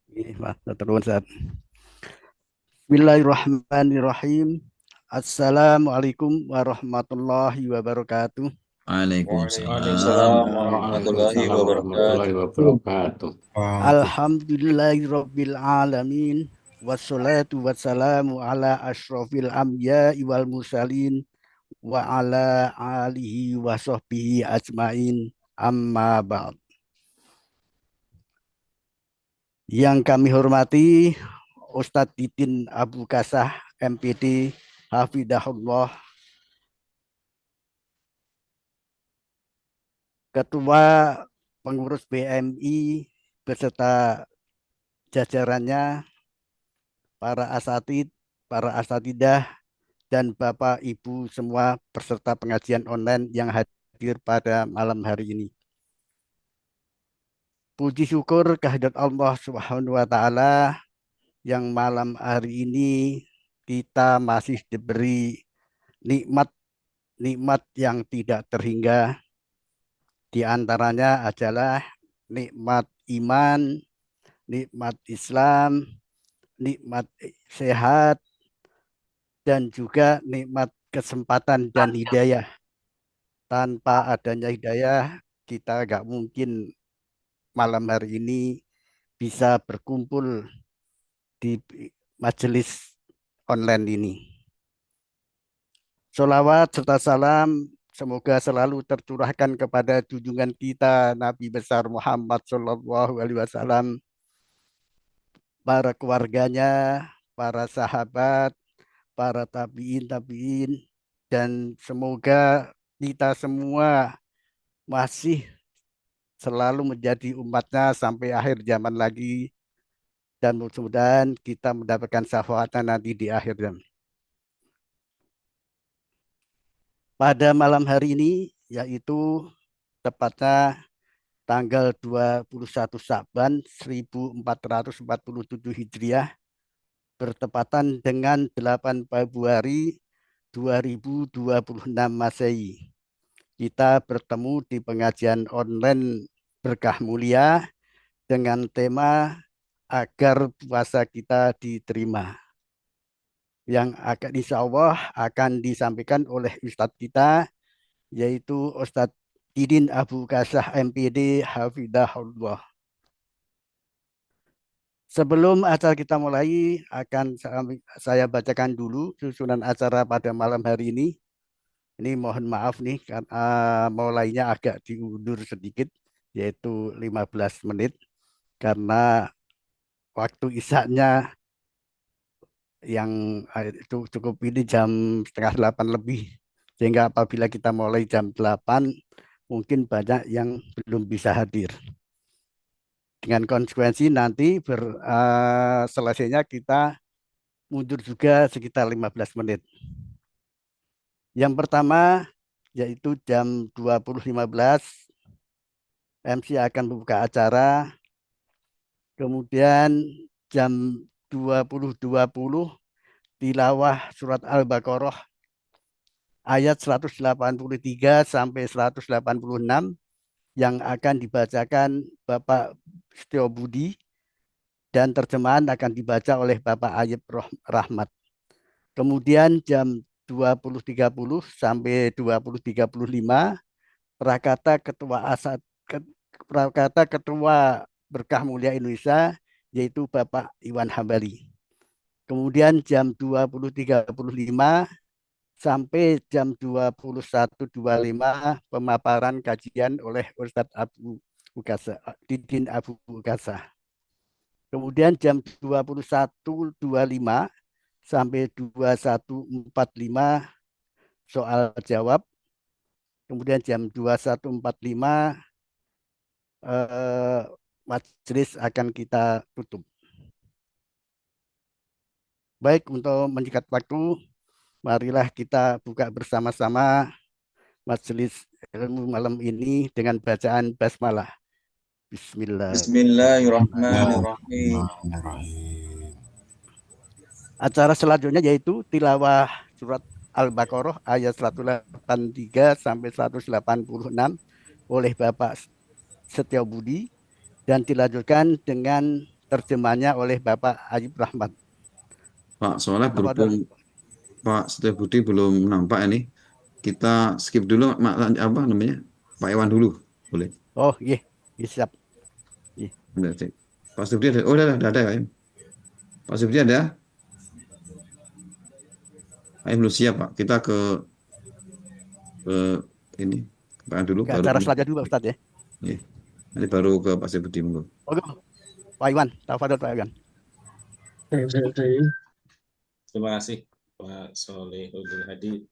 Terus, Bismillahirrahmanirrahim. Assalamualaikum warahmatullahi wabarakatuh. Waalaikumsalam Waalaikumsalam warahmatullahi warahmatullahi wabarakatuh. wabarakatuh. Alhamdulillahirabbil alamin. Wassalatu wassalamu ala asyrofil anbiya'i wal mursalin wa ala alihi wa sahbihi ajmain. Amma ba'd. Yang kami hormati Ustadz Didin Abu Kasah MPD Hafidahullah, Ketua Pengurus BMI beserta jajarannya, para asatid, para asatidah, dan Bapak Ibu semua peserta pengajian online yang hadir pada malam hari ini. Puji syukur kehadirat Allah Subhanahu wa taala yang malam hari ini kita masih diberi nikmat-nikmat yang tidak terhingga. Di antaranya adalah nikmat iman, nikmat Islam, nikmat sehat, dan juga nikmat kesempatan dan hidayah. Tanpa adanya hidayah, kita nggak mungkin malam hari ini bisa berkumpul di majelis online ini. Sholawat serta salam semoga selalu tercurahkan kepada junjungan kita Nabi besar Muhammad Shallallahu Alaihi Wasallam, para keluarganya, para sahabat, para tabiin, dan semoga kita semua masih selalu menjadi umatnya sampai akhir zaman lagi, dan mudah-mudahan kita mendapatkan syafaatnya nanti di akhir zaman. Pada malam hari ini, yaitu tepatnya tanggal 21 Sya'ban 1447 Hijriah, bertepatan dengan 8 Februari 2026 Masehi. Kita bertemu di pengajian online Berkah Mulia dengan tema agar puasa kita diterima, yang akan insya Allah akan disampaikan oleh Ustadz kita, yaitu Ustadz Didin Abu Kasah MPD Hafidahullah. Sebelum acara kita mulai, akan saya bacakan dulu susunan acara pada malam hari ini. Ini mohon maaf nih, karena mulainya agak diundur sedikit, yaitu 15 menit, karena waktu isaknya yang itu cukup ini jam setengah 8 lebih. Sehingga apabila kita mulai jam 8, mungkin banyak yang belum bisa hadir. Dengan konsekuensi nanti selesainya kita mundur juga sekitar 15 menit. Yang pertama yaitu jam 20.15 MC akan membuka acara. Kemudian jam 20.20 tilawah surat Al-Baqarah ayat 183 sampai 186 yang akan dibacakan Bapak Setio Budi, dan terjemahan akan dibaca oleh Bapak Ayub Rahmat. Kemudian jam 20.30 sampai 20.35 Prakata Ketua Asat Prakata Ketua Berkah Mulia Indonesia, yaitu Bapak Iwan Hambali. Kemudian jam 20.35 sampai jam 21.25 pemaparan kajian oleh Ustadz Abu Ukasa, Didin Abu Ukasa. Kemudian jam 21.25 sampai 21.45 soal jawab. Kemudian jam 21.45 majelis akan kita tutup. Baik, untuk menyingkat waktu, marilah kita buka bersama-sama majelis ilmu malam ini dengan bacaan basmalah. Bismillahirrahmanirrahim. Bismillahirrahmanirrahim. Acara selanjutnya yaitu tilawah surat Al-Baqarah ayat 183 sampai 186 oleh Bapak Setio Budi, dan dilanjutkan dengan terjemahnya oleh Bapak Ayub Rahmat. Pak Soleh Pak Fadol. berhubung Pak Setiabudi belum nampak ini. Kita skip dulu apa namanya? Pak Iwan dulu. Boleh. Oh, iya, iya, siap. Iya. Bentar, cek. Pak Setiabudi ada. Oh, udah ada ya. Pak Setiabudi ada. Belum siap, Pak. Kita ke ini. Pak dulu Ke baru acara ini. selanjutnya dulu Pak Ustadz ya. Iya. Nanti baru ke Pak Setiabudi monggo. Oke, Pak Iwan, Pak Fadol, Pak Iwan. Terima kasih Pak Solehudin Hadi.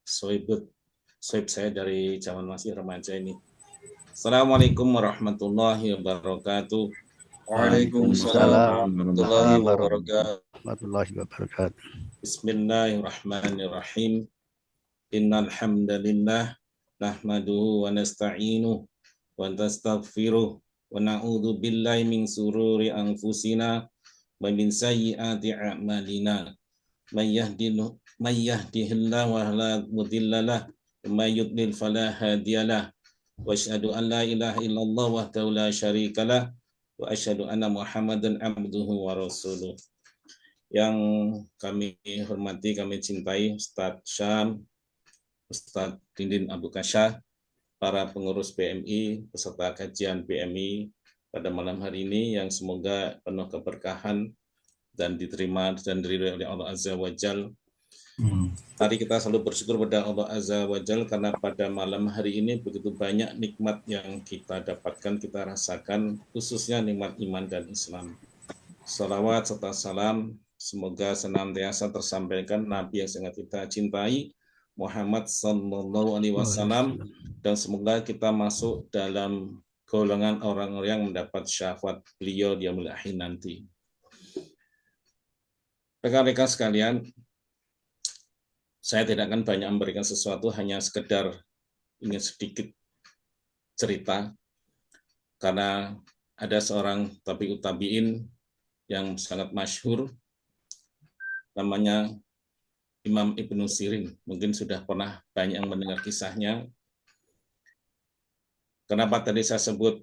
Soib saya dari zaman masih remaja ini. Assalamualaikum warahmatullahi wabarakatuh. Waalaikumsalam warahmatullahi wabarakatuh. Warahmatullahi wabarakatuh. Bismillahirrahmanirrahim. Innal hamdalillah nahmaduhu wa nasta'inuhu wa nastaghfiruh wa na'udzu billahi min sururi anfusina wa min sayyiati a'malina. May yahdihillahu fala mudilla lahu wa may yudlil fala hadiyalah. Wa asyhadu an la ilaha illallah wahdahu la syarika lah wa asyhadu anna Muhammadan abduhu wa rasuluh. Yang kami hormati, kami cintai Ustadz Syam, Ustadz Dindin Abu Kasyah, para pengurus PMI, peserta kajian PMI pada malam hari ini yang semoga penuh keberkahan dan diterima dan diridhoi oleh Allah Azza wa Jalla. Mari kita selalu bersyukur pada Allah Azza wa Jalla karena pada malam hari ini begitu banyak nikmat yang kita dapatkan, kita rasakan, khususnya nikmat iman dan Islam. Salawat serta salam semoga senantiasa tersampaikan Nabi yang sangat kita cintai, Muhammad Sallallahu Alaihi Wasallam, dan semoga kita masuk dalam golongan orang-orang yang mendapat syafaat beliau di yaumil akhir nanti. Rekan-rekan sekalian, saya tidak akan banyak memberikan sesuatu, hanya sekedar ingin sedikit cerita, karena ada seorang tabi'ut tabi'in yang sangat masyhur, namanya Imam Ibnu Sirin. Mungkin sudah pernah banyak yang mendengar kisahnya. Kenapa tadi saya sebut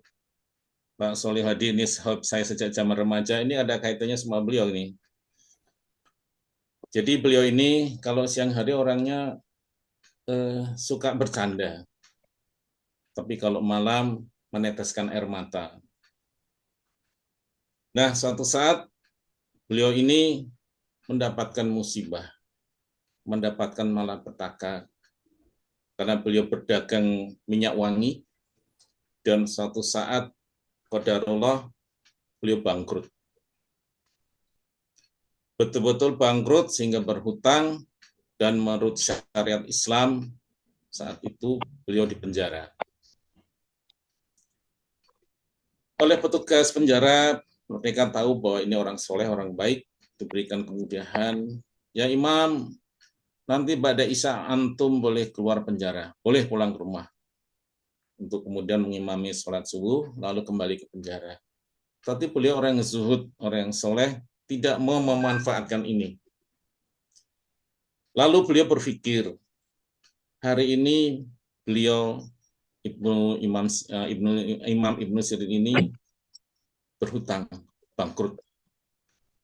Pak Soleh Hadi ini saya sejak zaman remaja, ini ada kaitannya sama beliau ini. Jadi beliau ini kalau siang hari orangnya suka bercanda, tapi kalau malam meneteskan air mata. Nah, suatu saat beliau ini mendapatkan musibah, mendapatkan malapetaka, karena beliau berdagang minyak wangi, dan suatu saat qadarullah beliau bangkrut. Betul-betul bangkrut sehingga berhutang, dan menurut syariat Islam saat itu beliau dipenjara. Oleh petugas penjara, mereka tahu bahwa ini orang soleh, orang baik, diberikan kemudahan. Ya Imam, nanti pada Isya antum boleh keluar penjara, boleh pulang ke rumah untuk kemudian mengimami sholat subuh, lalu kembali ke penjara. Tapi beliau orang yang zuhud, orang yang soleh, tidak mau memanfaatkan ini. Lalu beliau berpikir, hari ini beliau Imam Ibnu Sirin ini berhutang, bangkrut.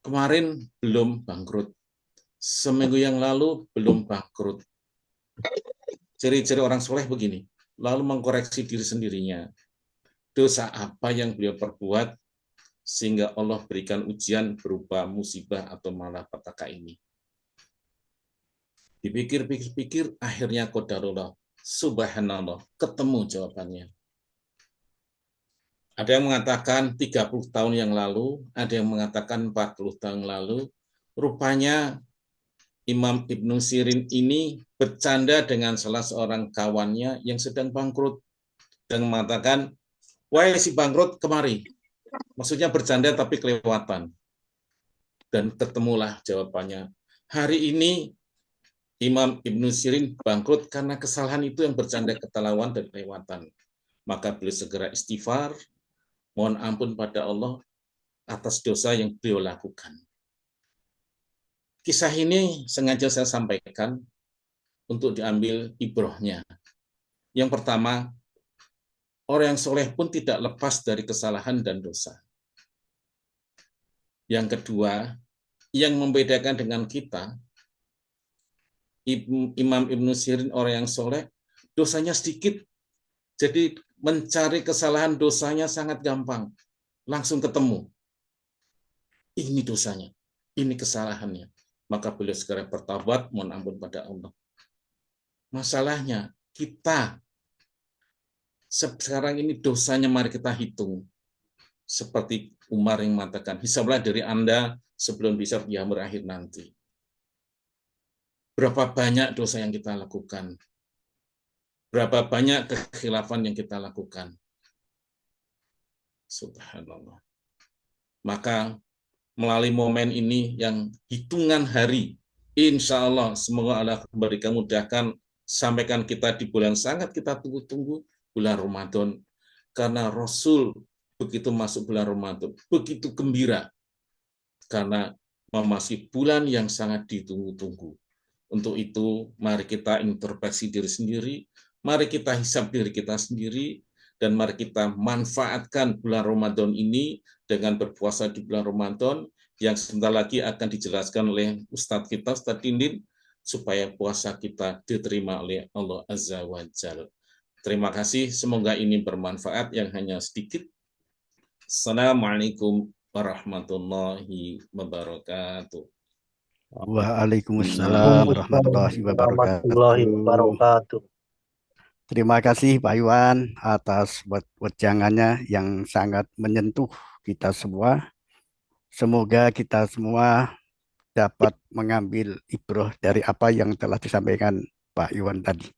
Kemarin belum bangkrut. Seminggu yang lalu belum bangkrut. Ciri-ciri orang soleh begini. Lalu mengkoreksi diri sendirinya. Dosa apa yang beliau perbuat sehingga Allah berikan ujian berupa musibah atau malapetaka ini. Dipikir-pikir, akhirnya qadarullah, subhanallah, ketemu jawabannya. Ada yang mengatakan 30 tahun yang lalu, ada yang mengatakan 40 tahun lalu. Rupanya Imam Ibnu Sirin ini bercanda dengan salah seorang kawannya yang sedang bangkrut dan mengatakan, "Wahai si bangkrut, kemari." Maksudnya bercanda tapi kelewatan. Dan ketemulah jawabannya. Hari ini Imam Ibnu Sirin bangkrut karena kesalahan itu yang bercanda keterlaluan dan kelewatan. Maka beliau segera istighfar, mohon ampun pada Allah atas dosa yang beliau lakukan. Kisah ini sengaja saya sampaikan untuk diambil ibrohnya. Yang pertama, orang yang soleh pun tidak lepas dari kesalahan dan dosa. Yang kedua, yang membedakan dengan kita, Imam Ibnu Sirin orang yang soleh, dosanya sedikit. Jadi mencari kesalahan dosanya sangat gampang. Langsung ketemu. Ini dosanya. Ini kesalahannya. Maka beliau segera bertaubat, mohon ampun pada Allah. Masalahnya, kita sekarang ini dosanya mari kita hitung. Seperti Umar yang mengatakan, hisablah dari Anda sebelum bisa dia berakhir nanti. Berapa banyak dosa yang kita lakukan? Berapa banyak kekhilafan yang kita lakukan? Subhanallah. Maka melalui momen ini yang hitungan hari, insya Allah semoga Allah memberikan mudahkan sampaikan kita di bulan sangat kita tunggu-tunggu, bulan Ramadan. Karena Rasul begitu masuk bulan Ramadan, begitu gembira. Karena memasuki bulan yang sangat ditunggu-tunggu. Untuk itu, mari kita introspeksi diri sendiri, mari kita hisab diri kita sendiri, dan mari kita manfaatkan bulan Ramadan ini dengan berpuasa di bulan Ramadan, yang sebentar lagi akan dijelaskan oleh Ustadz kita, Ustadz Dindin, supaya puasa kita diterima oleh Allah Azza wa Jalla. Terima kasih, semoga ini bermanfaat yang hanya sedikit. Assalamualaikum warahmatullahi wabarakatuh. Waalaikumsalam warahmatullahi warahmatullahi wabarakatuh. wabarakatuh. Terima kasih Pak Iwan atas wejangannya yang sangat menyentuh kita semua. Semoga kita semua dapat mengambil ibrah dari apa yang telah disampaikan Pak Iwan tadi.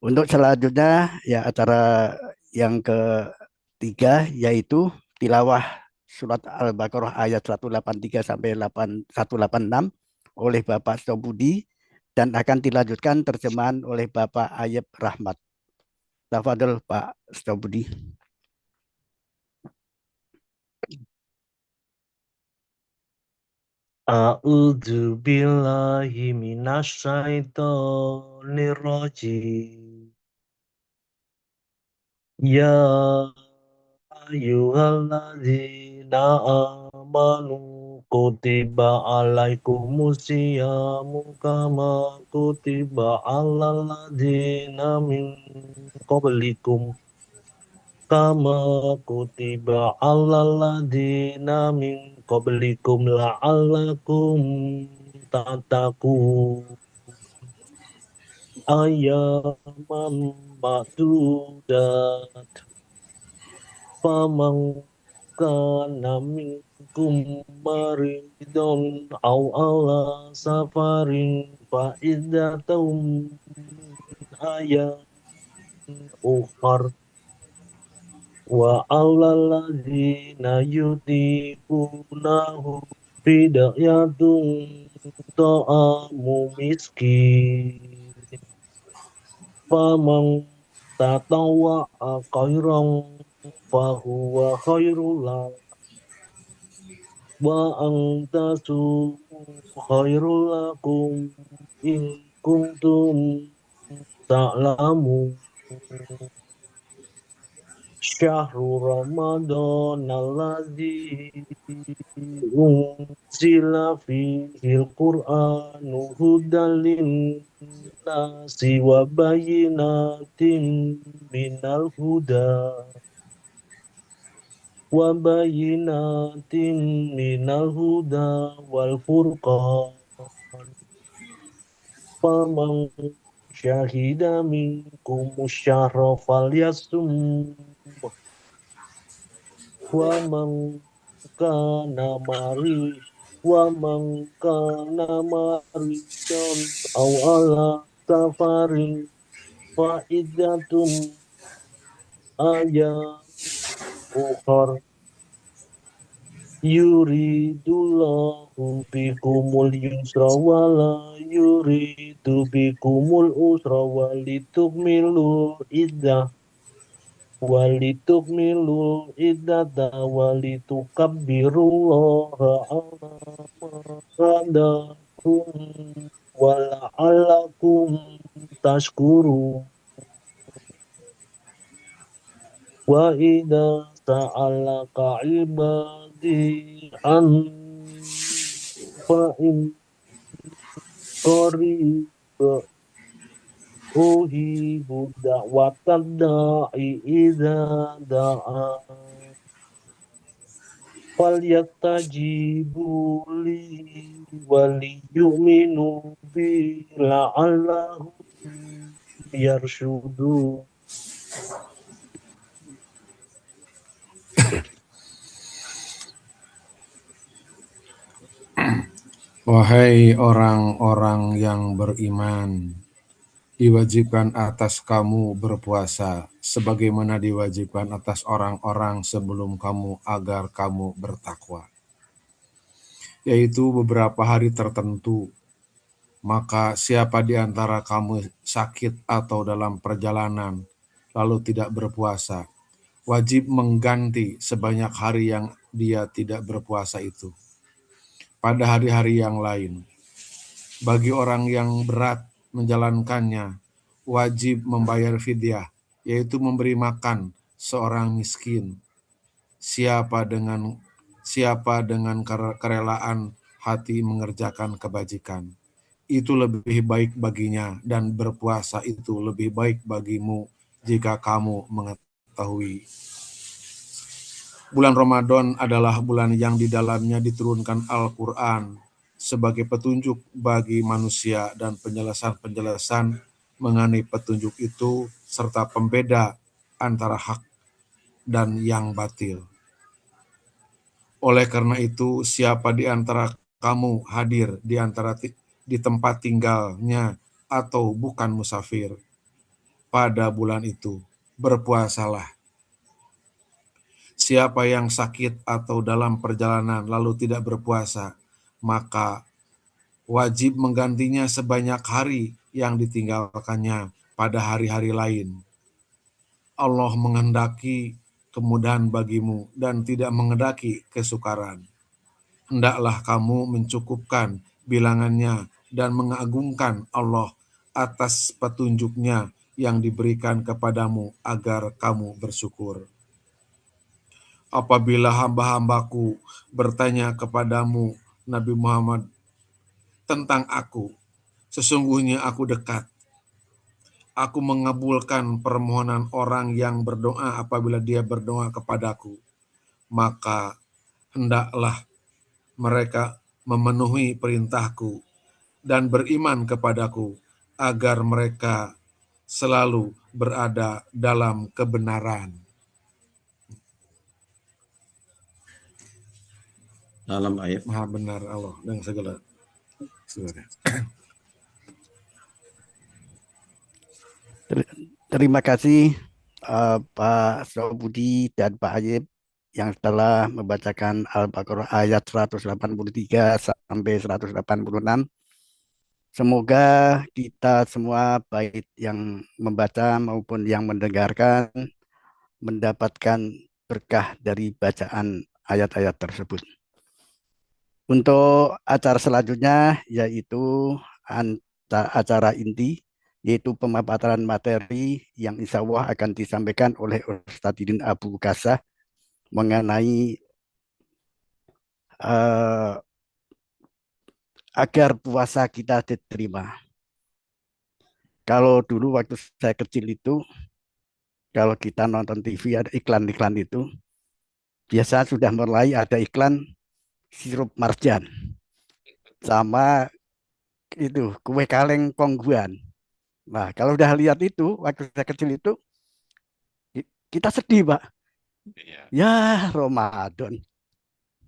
Untuk selanjutnya ya acara yang ketiga yaitu tilawah surat Al-Baqarah ayat 183 sampai 186 oleh Bapak Sobudi dan akan dilanjutkan terjemahan oleh Bapak Ayub Rahmat. Tafadhol Pak Sobudi. A'udzu billahi minasyaitonir rajim. Ya ayyuhalladzina amanu kutiba alaikumusyamu kama kutiba alal ladzina min qablikum kama kutiba alal ladzina min qablikum la'allakum tattaqun. Ayyaman ma'dudat faman kana minkum maridun aw ala safarin fa iddatum min ayamin ukhar wa alal ladzina yutiqunahu fidyatun ta'amu miskin faman tatawwa'a khairan fahuwa khairul lahu wa antasumu khairul lakum in kuntum ta'lamun. Syahrul Ramadan alladzi unzila fihil Qur'anu hudan linnasi wa bayyinatin minal huda wal furqan. Faman syahida minkum syahra falyasum wa man kana maridun aw ala safarin fa iddatum ayamin ukhar yuridullahu bikumul yusra wala yuridu bikumul usra walitukmilu iddata walitukabbirullaha ala ma hadakum wala'allakum tashkurun. Wa idza sa'alaka ibadi an fa'in qarib uhibu da'watan da'i idza da'an falyastajibu li waliyu'minu bi la'allahum yarshudun. Wahai orang-orang yang beriman, diwajibkan atas kamu berpuasa, sebagaimana diwajibkan atas orang-orang sebelum kamu agar kamu bertakwa, yaitu beberapa hari tertentu. Maka siapa di antara kamu sakit atau dalam perjalanan, lalu tidak berpuasa, wajib mengganti sebanyak hari yang dia tidak berpuasa itu pada hari-hari yang lain. Bagi orang yang berat menjalankannya, wajib membayar fidyah, yaitu memberi makan seorang miskin. Siapa dengan kerelaan hati mengerjakan kebajikan, itu lebih baik baginya, dan berpuasa itu lebih baik bagimu jika kamu mengetahui. Bulan Ramadan adalah bulan yang di dalamnya diturunkan Al-Quran sebagai petunjuk bagi manusia dan penjelasan-penjelasan mengenai petunjuk itu serta pembeda antara hak dan yang batil. Oleh karena itu, siapa di antara kamu hadir di tempat tinggalnya atau bukan musafir pada bulan itu, berpuasalah. Siapa yang sakit atau dalam perjalanan lalu tidak berpuasa, maka wajib menggantinya sebanyak hari yang ditinggalkannya pada hari-hari lain. Allah menghendaki kemudahan bagimu dan tidak menghendaki kesukaran. Hendaklah kamu mencukupkan bilangannya dan mengagungkan Allah atas petunjuknya yang diberikan kepadamu agar kamu bersyukur. Apabila hamba-hambaku bertanya kepadamu, Nabi Muhammad, tentang aku, sesungguhnya aku dekat. Aku mengabulkan permohonan orang yang berdoa apabila dia berdoa kepadaku. Maka hendaklah mereka memenuhi perintahku dan beriman kepadaku agar mereka selalu berada dalam kebenaran. Dalam ayat. Maha benar Allah dengan segala sesuatu. Terima kasih Pak Sobudi dan Pak Ayib yang telah membacakan Al-Baqarah ayat 183 sampai 186. Semoga kita semua baik yang membaca maupun yang mendengarkan mendapatkan berkah dari bacaan ayat-ayat tersebut. Untuk acara selanjutnya yaitu acara inti, yaitu pemaparan materi yang insya Allah akan disampaikan oleh Ustadz Didin Abu Kasah mengenai agar puasa kita diterima. Kalau dulu waktu saya kecil itu, kalau kita nonton TV ada iklan-iklan itu, biasa sudah mulai ada iklan sirup marjan sama itu kue kaleng kongguan. Nah, kalau udah lihat itu waktu saya kecil itu kita sedih, Pak. Ya, Ramadan.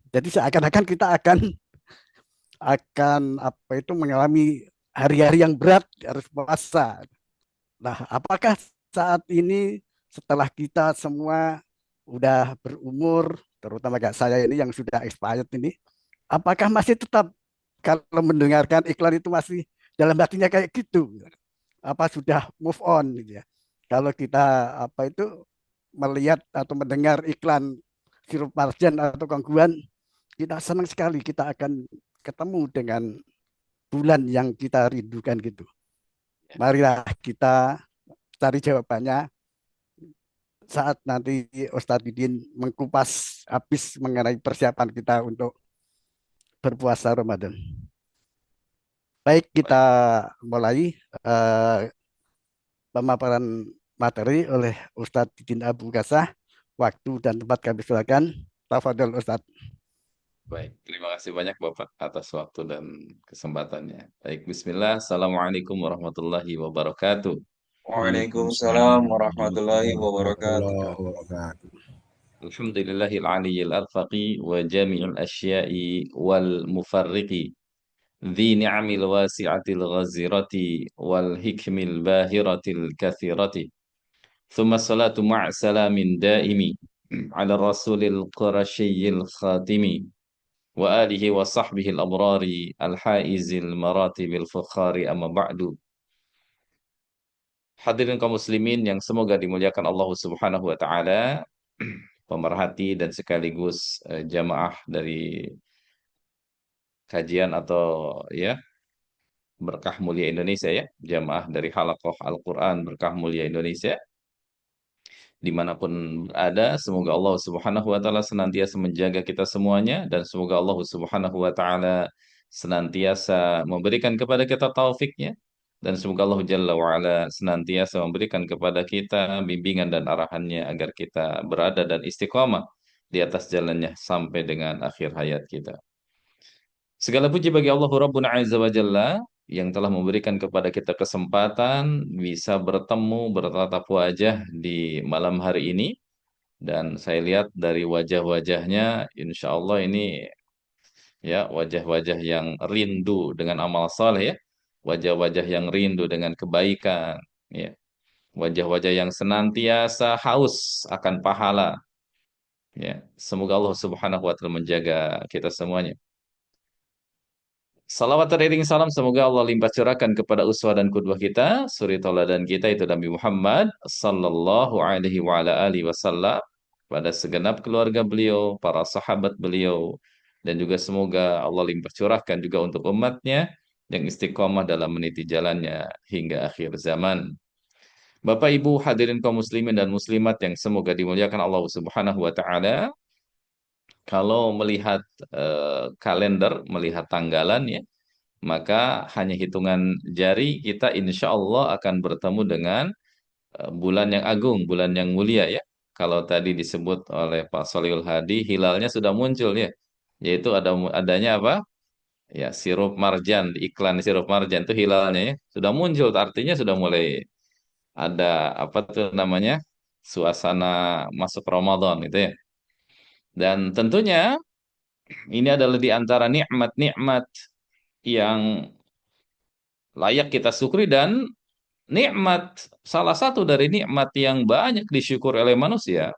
Jadi seakan-akan kita akan apa itu mengalami hari-hari yang berat harus puasa. Nah, apakah saat ini setelah kita semua udah berumur, terutama kayak saya ini yang sudah expired ini, apakah masih tetap kalau mendengarkan iklan itu masih dalam hatinya kayak gitu? Apa sudah move on gitu ya? Kalau kita apa itu melihat atau mendengar iklan sirup marjan atau gangguan, kita senang sekali kita akan ketemu dengan bulan yang kita rindukan gitu. Marilah kita cari jawabannya saat nanti Ustadz Didin mengkupas habis mengenai persiapan kita untuk berpuasa Ramadan. Baik, kita Baik. mulai eh, pemaparan materi oleh Ustadz Didin Abu Kasah. Waktu dan tempat kami silakan. Tafadhol Ustadz. Baik, terima kasih banyak Bapak atas waktu dan kesempatannya. Baik, Bismillah. Assalamualaikum warahmatullahi wabarakatuh. Waalaikumsalam Waalaikumsalam warahmatullahi wabarakatuh. Warahmatullahi wabarakatuh. Alhamdulillahil aliyyil arfaqi wa jami'il asya'i wal mufarriqi. Dhi ni'amil wasi'atil ghazirati wal hikmil bahiratil kathirati. Thumma salatu ma'a salamin daimi ala rasulil qurasyiyil khatimi. Wa alihi wa sahbihi al-abrari al-haizil maratibil fukhari amma ba'du. Hadirin kaum muslimin yang semoga dimuliakan Allah Subhanahu wa taala, pemerhati dan sekaligus jamaah dari kajian atau ya Berkah Mulia Indonesia ya, jamaah dari Halaqah Al-Quran Berkah Mulia Indonesia dimanapun berada, semoga Allah Subhanahu wa taala senantiasa menjaga kita semuanya dan semoga Allah Subhanahu wa taala senantiasa memberikan kepada kita taufiknya dan semoga Allah Jalla wa ala senantiasa memberikan kepada kita bimbingan dan arahannya agar kita berada dan istiqamah di atas jalannya sampai dengan akhir hayat kita. Segala puji bagi Allah Rabbuna Azza wa Jalla yang telah memberikan kepada kita kesempatan bisa bertemu bertatap wajah di malam hari ini. Dan saya lihat dari wajah-wajahnya, insya Allah ini ya wajah-wajah yang rindu dengan amal saleh ya, wajah-wajah yang rindu dengan kebaikan, ya, wajah-wajah yang senantiasa haus akan pahala. Ya, semoga Allah Subhanahu wa taala menjaga kita semuanya. Salawat teriring salam semoga Allah limpah curahkan kepada uswah dan qudwah kita, suri tauladan kita itu Nabi Muhammad sallallahu alaihi wa ala alihi wasallam, pada segenap keluarga beliau, para sahabat beliau, dan juga semoga Allah limpah curahkan juga untuk umatnya yang istiqomah dalam meniti jalannya hingga akhir zaman. Bapak Ibu hadirin kaum muslimin dan muslimat yang semoga dimuliakan Allah Subhanahu wa taala, kalau melihat kalender, melihat tanggalan ya, maka hanya hitungan jari kita insya Allah akan bertemu dengan bulan yang agung, bulan yang mulia ya. Kalau tadi disebut oleh Pak Solihul Hadi, hilalnya sudah muncul ya, yaitu adanya apa? Ya, sirup marjan, di iklan sirup marjan itu hilalnya ya, sudah muncul, artinya sudah mulai ada apa tuh namanya? Suasana masuk Ramadan itu ya. Dan tentunya ini adalah di antara nikmat-nikmat yang layak kita syukuri dan nikmat, salah satu dari nikmat yang banyak disyukur oleh manusia,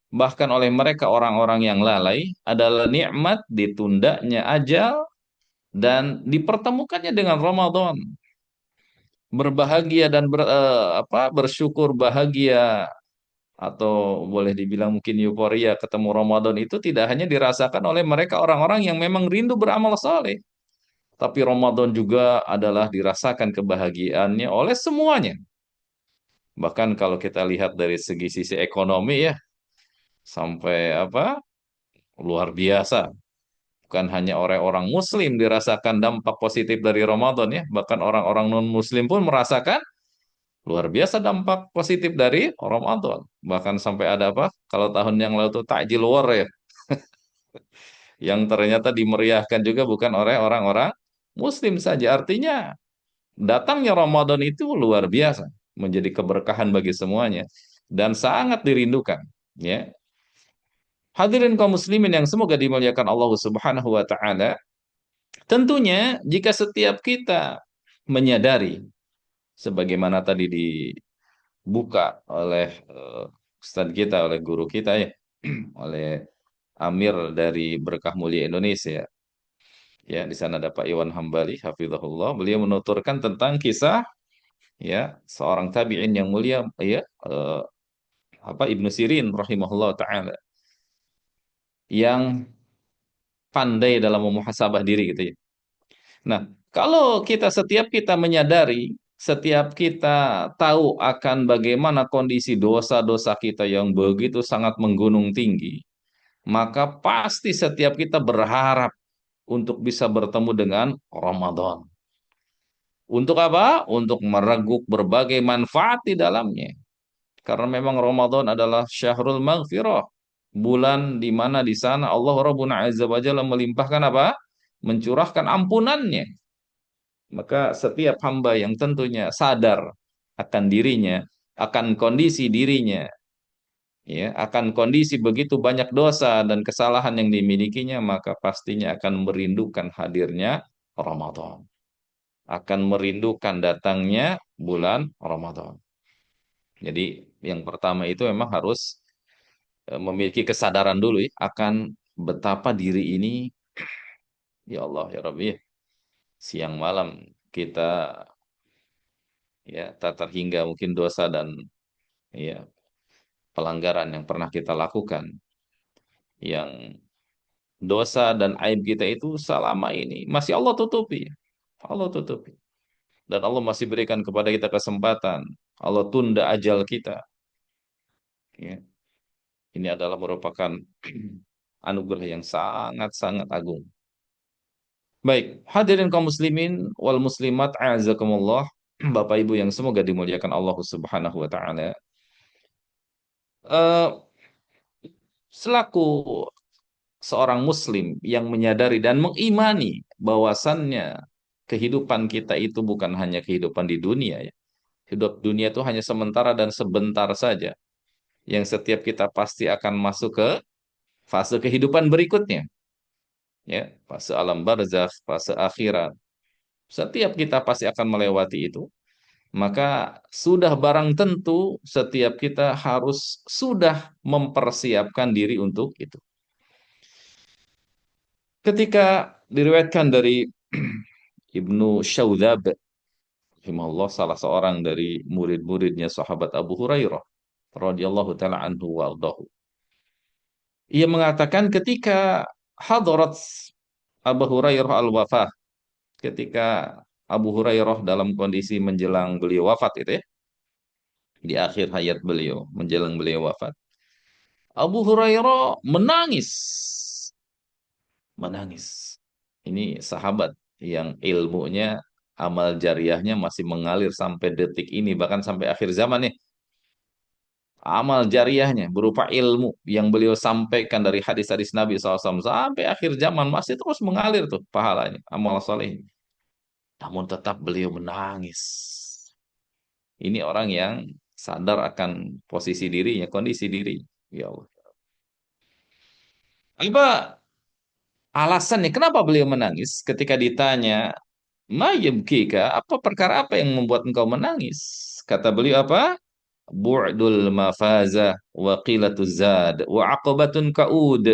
bahkan oleh mereka orang-orang yang lalai, adalah nikmat ditundanya ajal dan dipertemukannya dengan Ramadan. Berbahagia dan bersyukur bahagia atau boleh dibilang mungkin euforia ketemu Ramadan itu tidak hanya dirasakan oleh mereka orang-orang yang memang rindu beramal saleh, tapi Ramadan juga adalah dirasakan kebahagiaannya oleh semuanya. Bahkan kalau kita lihat dari segi sisi ekonomi ya, sampai apa luar biasa. Bukan hanya orang-orang Muslim dirasakan dampak positif dari Ramadan ya, bahkan orang-orang non-Muslim pun merasakan luar biasa dampak positif dari Ramadan. Bahkan sampai ada apa? Kalau tahun yang lalu tuh takjil war ya, yang ternyata dimeriahkan juga bukan oleh orang-orang Muslim saja. Artinya datangnya Ramadan itu luar biasa, menjadi keberkahan bagi semuanya dan sangat dirindukan. Ya, hadirin kaum muslimin yang semoga dimuliakan Allah Subhanahu wa taala, tentunya jika setiap kita menyadari sebagaimana tadi dibuka oleh Ustadz kita, oleh guru kita ya, oleh Amir dari Berkah Mulia Indonesia. Ya, di sana ada Pak Iwan Hambali, hafizahullah. Beliau menuturkan tentang kisah ya seorang tabi'in yang mulia ya, Ibnu Sirin rahimahullah taala, yang pandai dalam memuhasabah diri gitu ya. Nah, kalau kita setiap kita menyadari setiap kita tahu akan bagaimana kondisi dosa-dosa kita yang begitu sangat menggunung tinggi, maka pasti setiap kita berharap untuk bisa bertemu dengan Ramadan. Untuk apa? Untuk mereguk berbagai manfaat di dalamnya. Karena memang Ramadan adalah syahrul maghfirah. Bulan di mana di sana Allah Rabbuna Azza wa Jalla melimpahkan apa? Mencurahkan ampunannya. Maka setiap hamba yang tentunya sadar akan dirinya, akan kondisi dirinya, ya, akan kondisi begitu banyak dosa dan kesalahan yang dimilikinya, maka pastinya akan merindukan hadirnya Ramadan. Akan merindukan datangnya bulan Ramadan. Jadi yang pertama itu memang harus memiliki kesadaran dulu ya, akan betapa diri ini, ya Allah ya Rabbi, ya, siang malam kita ya tak terhingga mungkin dosa dan ya pelanggaran yang pernah kita lakukan, yang dosa dan aib kita itu selama ini masih Allah tutupi. Allah tutupi. Dan Allah masih berikan kepada kita kesempatan. Allah tunda ajal kita. Ya. Ini adalah merupakan anugerah yang sangat-sangat agung. Baik, hadirin kaum muslimin wal muslimat a'azakumullah, Bapak Ibu yang semoga dimuliakan Allah Subhanahu wa taala. Eh, Selaku seorang muslim yang menyadari dan mengimani bahwasannya kehidupan kita itu bukan hanya kehidupan di dunia ya. Hidup dunia itu hanya sementara dan sebentar saja. Yang setiap kita pasti akan masuk ke fase kehidupan berikutnya. Ya, fase alam barzakh, fase akhirat. Setiap kita pasti akan melewati itu. Maka sudah barang tentu setiap kita harus sudah mempersiapkan diri untuk itu. Ketika diriwayatkan dari Ibnu Syaudzab, rahimahullah, salah seorang dari murid-muridnya sahabat Abu Hurairah radhiyallahu taala anhu wa ardahu. Ia mengatakan ketika hadarat Abu Hurairah al-wafah, ketika Abu Hurairah dalam kondisi menjelang beliau wafat itu ya, di akhir hayat beliau, menjelang beliau wafat, Abu Hurairah menangis. Menangis. Ini sahabat yang ilmunya, amal jariahnya masih mengalir sampai detik ini, bahkan sampai akhir zaman nih. Amal jariahnya berupa ilmu yang beliau sampaikan dari hadis-hadis Nabi SAW sampai akhir zaman masih terus mengalir tuh pahalanya, amal soleh. Namun tetap beliau menangis. Ini orang yang sadar akan posisi dirinya, kondisi diri. Ya Allah. Apa alasannya kenapa beliau menangis ketika ditanya, "Ma yabkika? Apa perkara apa yang membuat engkau menangis?" Kata beliau apa? Bu'dul mafazah wa qilatuz zad wa aqabatun kaud.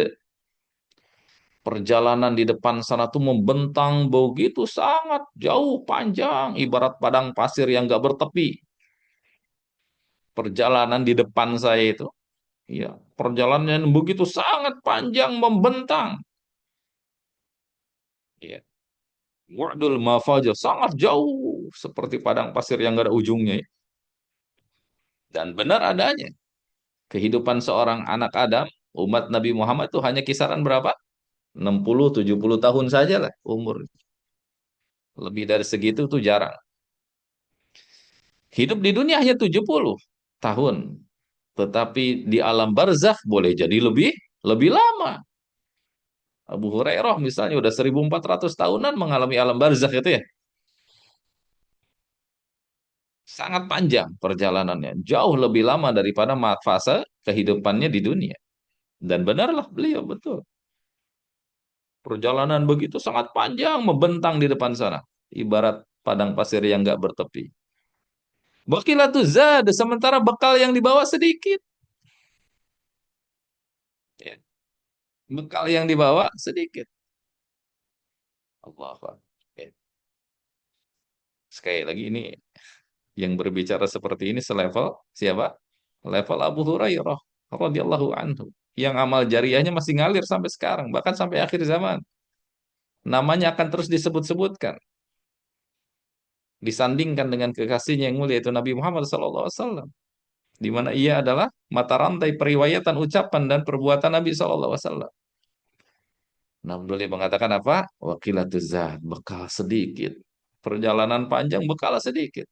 Perjalanan di depan sana tuh membentang begitu sangat jauh panjang, ibarat padang pasir yang gak bertepi. Perjalanan di depan saya itu, ya, perjalanan yang begitu sangat panjang membentang. Ya. Wa'dul mafajah sangat jauh seperti padang pasir yang gak ada ujungnya. Ya. Dan benar adanya. Kehidupan seorang anak Adam, umat Nabi Muhammad itu hanya kisaran berapa? 60-70 tahun saja lah umur. Lebih dari segitu tuh jarang. Hidup di dunia hanya 70 tahun. Tetapi di alam barzakh boleh jadi lebih lebih lama. Abu Hurairah misalnya udah 1400 tahunan mengalami alam barzakh itu ya. Sangat panjang perjalanannya. Jauh lebih lama daripada fase kehidupannya di dunia. Dan benarlah beliau betul. Perjalanan begitu sangat panjang membentang di depan sana. Ibarat padang pasir yang nggak bertepi. Bakilatu zad, sementara bekal yang dibawa sedikit. Ya. Bekal yang dibawa sedikit. Allah Akbar. Ya. Sekali lagi ini yang berbicara seperti ini selevel siapa? Level Abu Hurairah radhiyallahu anhu. Yang amal jariahnya masih ngalir sampai sekarang, bahkan sampai akhir zaman. Namanya akan terus disebut-sebutkan. disandingkan dengan kekasihnya yang mulia itu Nabi Muhammad SAW, di mana ia adalah mata rantai periwayatan ucapan dan perbuatan Nabi SAW. Nah, beliau mengatakan apa? Wakilatuz zahd, bekal sedikit. Perjalanan panjang, bekal sedikit.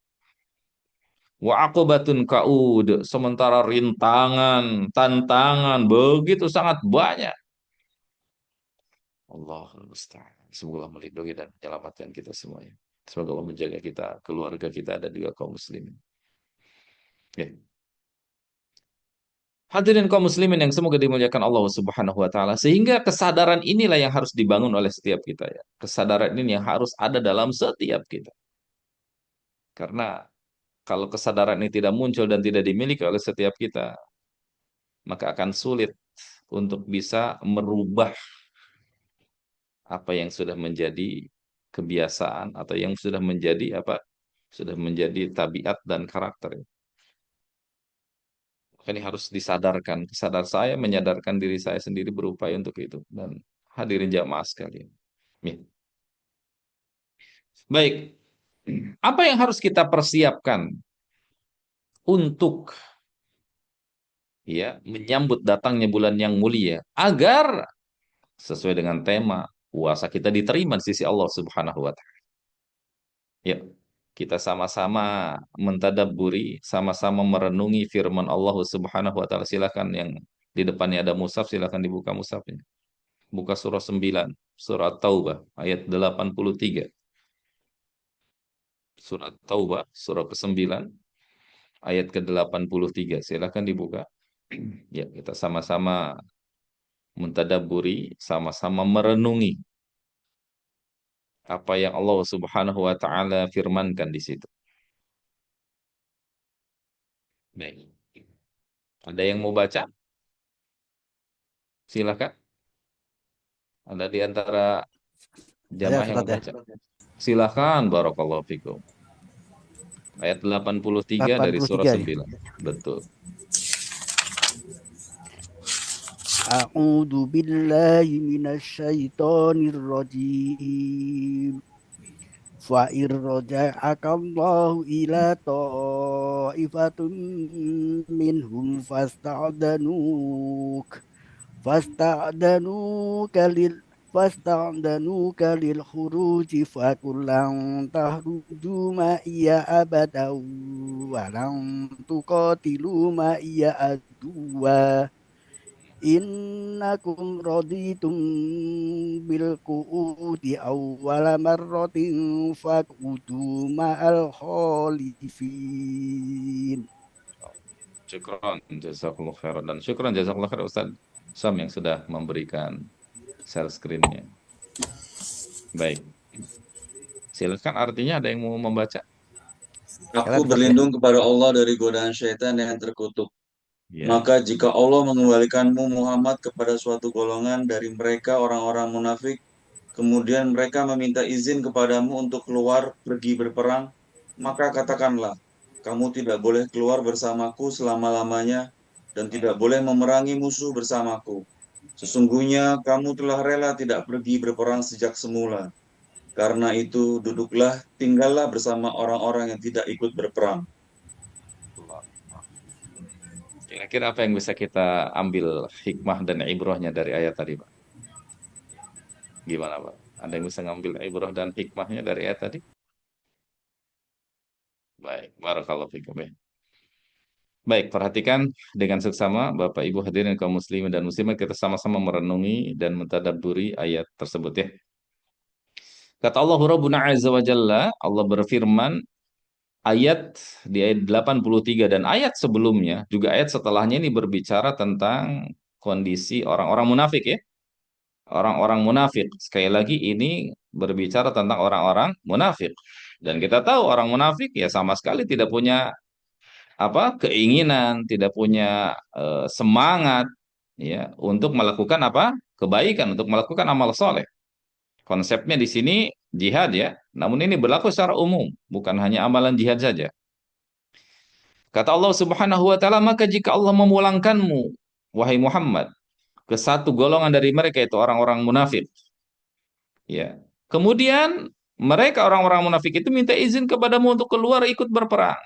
Wa aqobatun kaud, sementara rintangan, tantangan begitu sangat banyak. Allah musta'an. Semoga Allah melindungi dan menyelamatkan kita semuanya. Semoga Allah menjaga kita, keluarga kita, dan juga kaum muslimin. Ya. Hadirin kaum muslimin yang semoga dimuliakan Allah Subhanahu wa taala, sehingga kesadaran inilah yang harus dibangun oleh setiap kita ya. Kesadaran ini yang harus ada dalam setiap kita. Karena kalau kesadaran ini tidak muncul dan tidak dimiliki oleh setiap kita, maka akan sulit untuk bisa merubah apa yang sudah menjadi kebiasaan atau yang sudah menjadi apa? Sudah menjadi tabiat dan karakter. Maka ini harus disadarkan. Kesadaran saya menyadarkan diri saya sendiri berupaya untuk itu. Dan hadirin jamaah sekalian. Ya. Baik. Apa yang harus kita persiapkan untuk ya menyambut datangnya bulan yang mulia agar sesuai dengan tema puasa kita diterima di sisi Allah Subhanahu wa taala. Ya, kita sama-sama mentadabburi, sama-sama merenungi firman Allah Subhanahu wa taala. Silakan yang di depannya ada mushaf, silakan dibuka mushafnya. Buka surah 9, surah Taubah ayat 83. Surah Taubah, surah ke-9 ayat ke-83. Silakan dibuka. Ya, kita sama-sama mentadabburi, sama-sama merenungi apa yang Allah Subhanahu wa taala firmankan di situ. Baik. Ada yang mau baca? Silakan. Ada di antara Saya jamaah yang Ustaz mau ya. baca? Silakan, barakallahu fikum. Ayat 83 dari surah 83 ya. 9. Betul. A'udzu billahi minasyaitonir rajim. Fa irja'akallahu ila ta'ifatun minhum fasta'danuka lil khuruji fakullan tahruju ma iya abadan walang tuqatilu ma iya aduwa innakum raditum bil qu'udi awwala marratin faq'udu ma'al khalifin. Syukran, jazakallahu khairan. Dan syukran, jazakallahu khairan Ustaz Sam yang sudah memberikan share screen-nya. Baik. Silakan, artinya ada yang mau membaca? Aku berlindung kepada Allah dari godaan syaitan yang terkutuk. Ya. Maka jika Allah mengembalikanmu Muhammad kepada suatu golongan dari mereka orang-orang munafik, kemudian mereka meminta izin kepadamu untuk keluar pergi berperang, maka katakanlah, kamu tidak boleh keluar bersamaku selama-lamanya dan tidak boleh memerangi musuh bersamaku. Sesungguhnya kamu telah rela tidak pergi berperang sejak semula. Karena itu duduklah, tinggallah bersama orang-orang yang tidak ikut berperang. Kira-kira apa yang bisa kita ambil hikmah dan ibrahnya dari ayat tadi, Pak? Gimana, Pak? Ada yang bisa ngambil ibrah dan hikmahnya dari ayat tadi? Baik, barakallahu fikum ya. Baik, perhatikan dengan seksama Bapak Ibu hadirin kaum muslimin dan muslimat, kita sama-sama merenungi dan mentadabburi ayat tersebut ya. Kata Allah Rabbuna Azza wa Jalla, Allah berfirman ayat di ayat 83 dan ayat sebelumnya, juga ayat setelahnya ini berbicara tentang kondisi orang-orang munafik ya. Orang-orang munafik. Sekali lagi ini berbicara tentang orang-orang munafik. Dan kita tahu orang munafik ya sama sekali tidak punya apa keinginan, tidak punya semangat ya untuk melakukan apa? Kebaikan, untuk melakukan amal soleh. Konsepnya di sini jihad ya. Namun ini berlaku secara umum, bukan hanya amalan jihad saja. Kata Allah Subhanahu wa taala, maka jika Allah memulangkanmu wahai Muhammad ke satu golongan dari mereka, itu orang-orang munafik, ya. Kemudian Mereka orang-orang munafik itu minta izin kepadamu untuk keluar ikut berperang.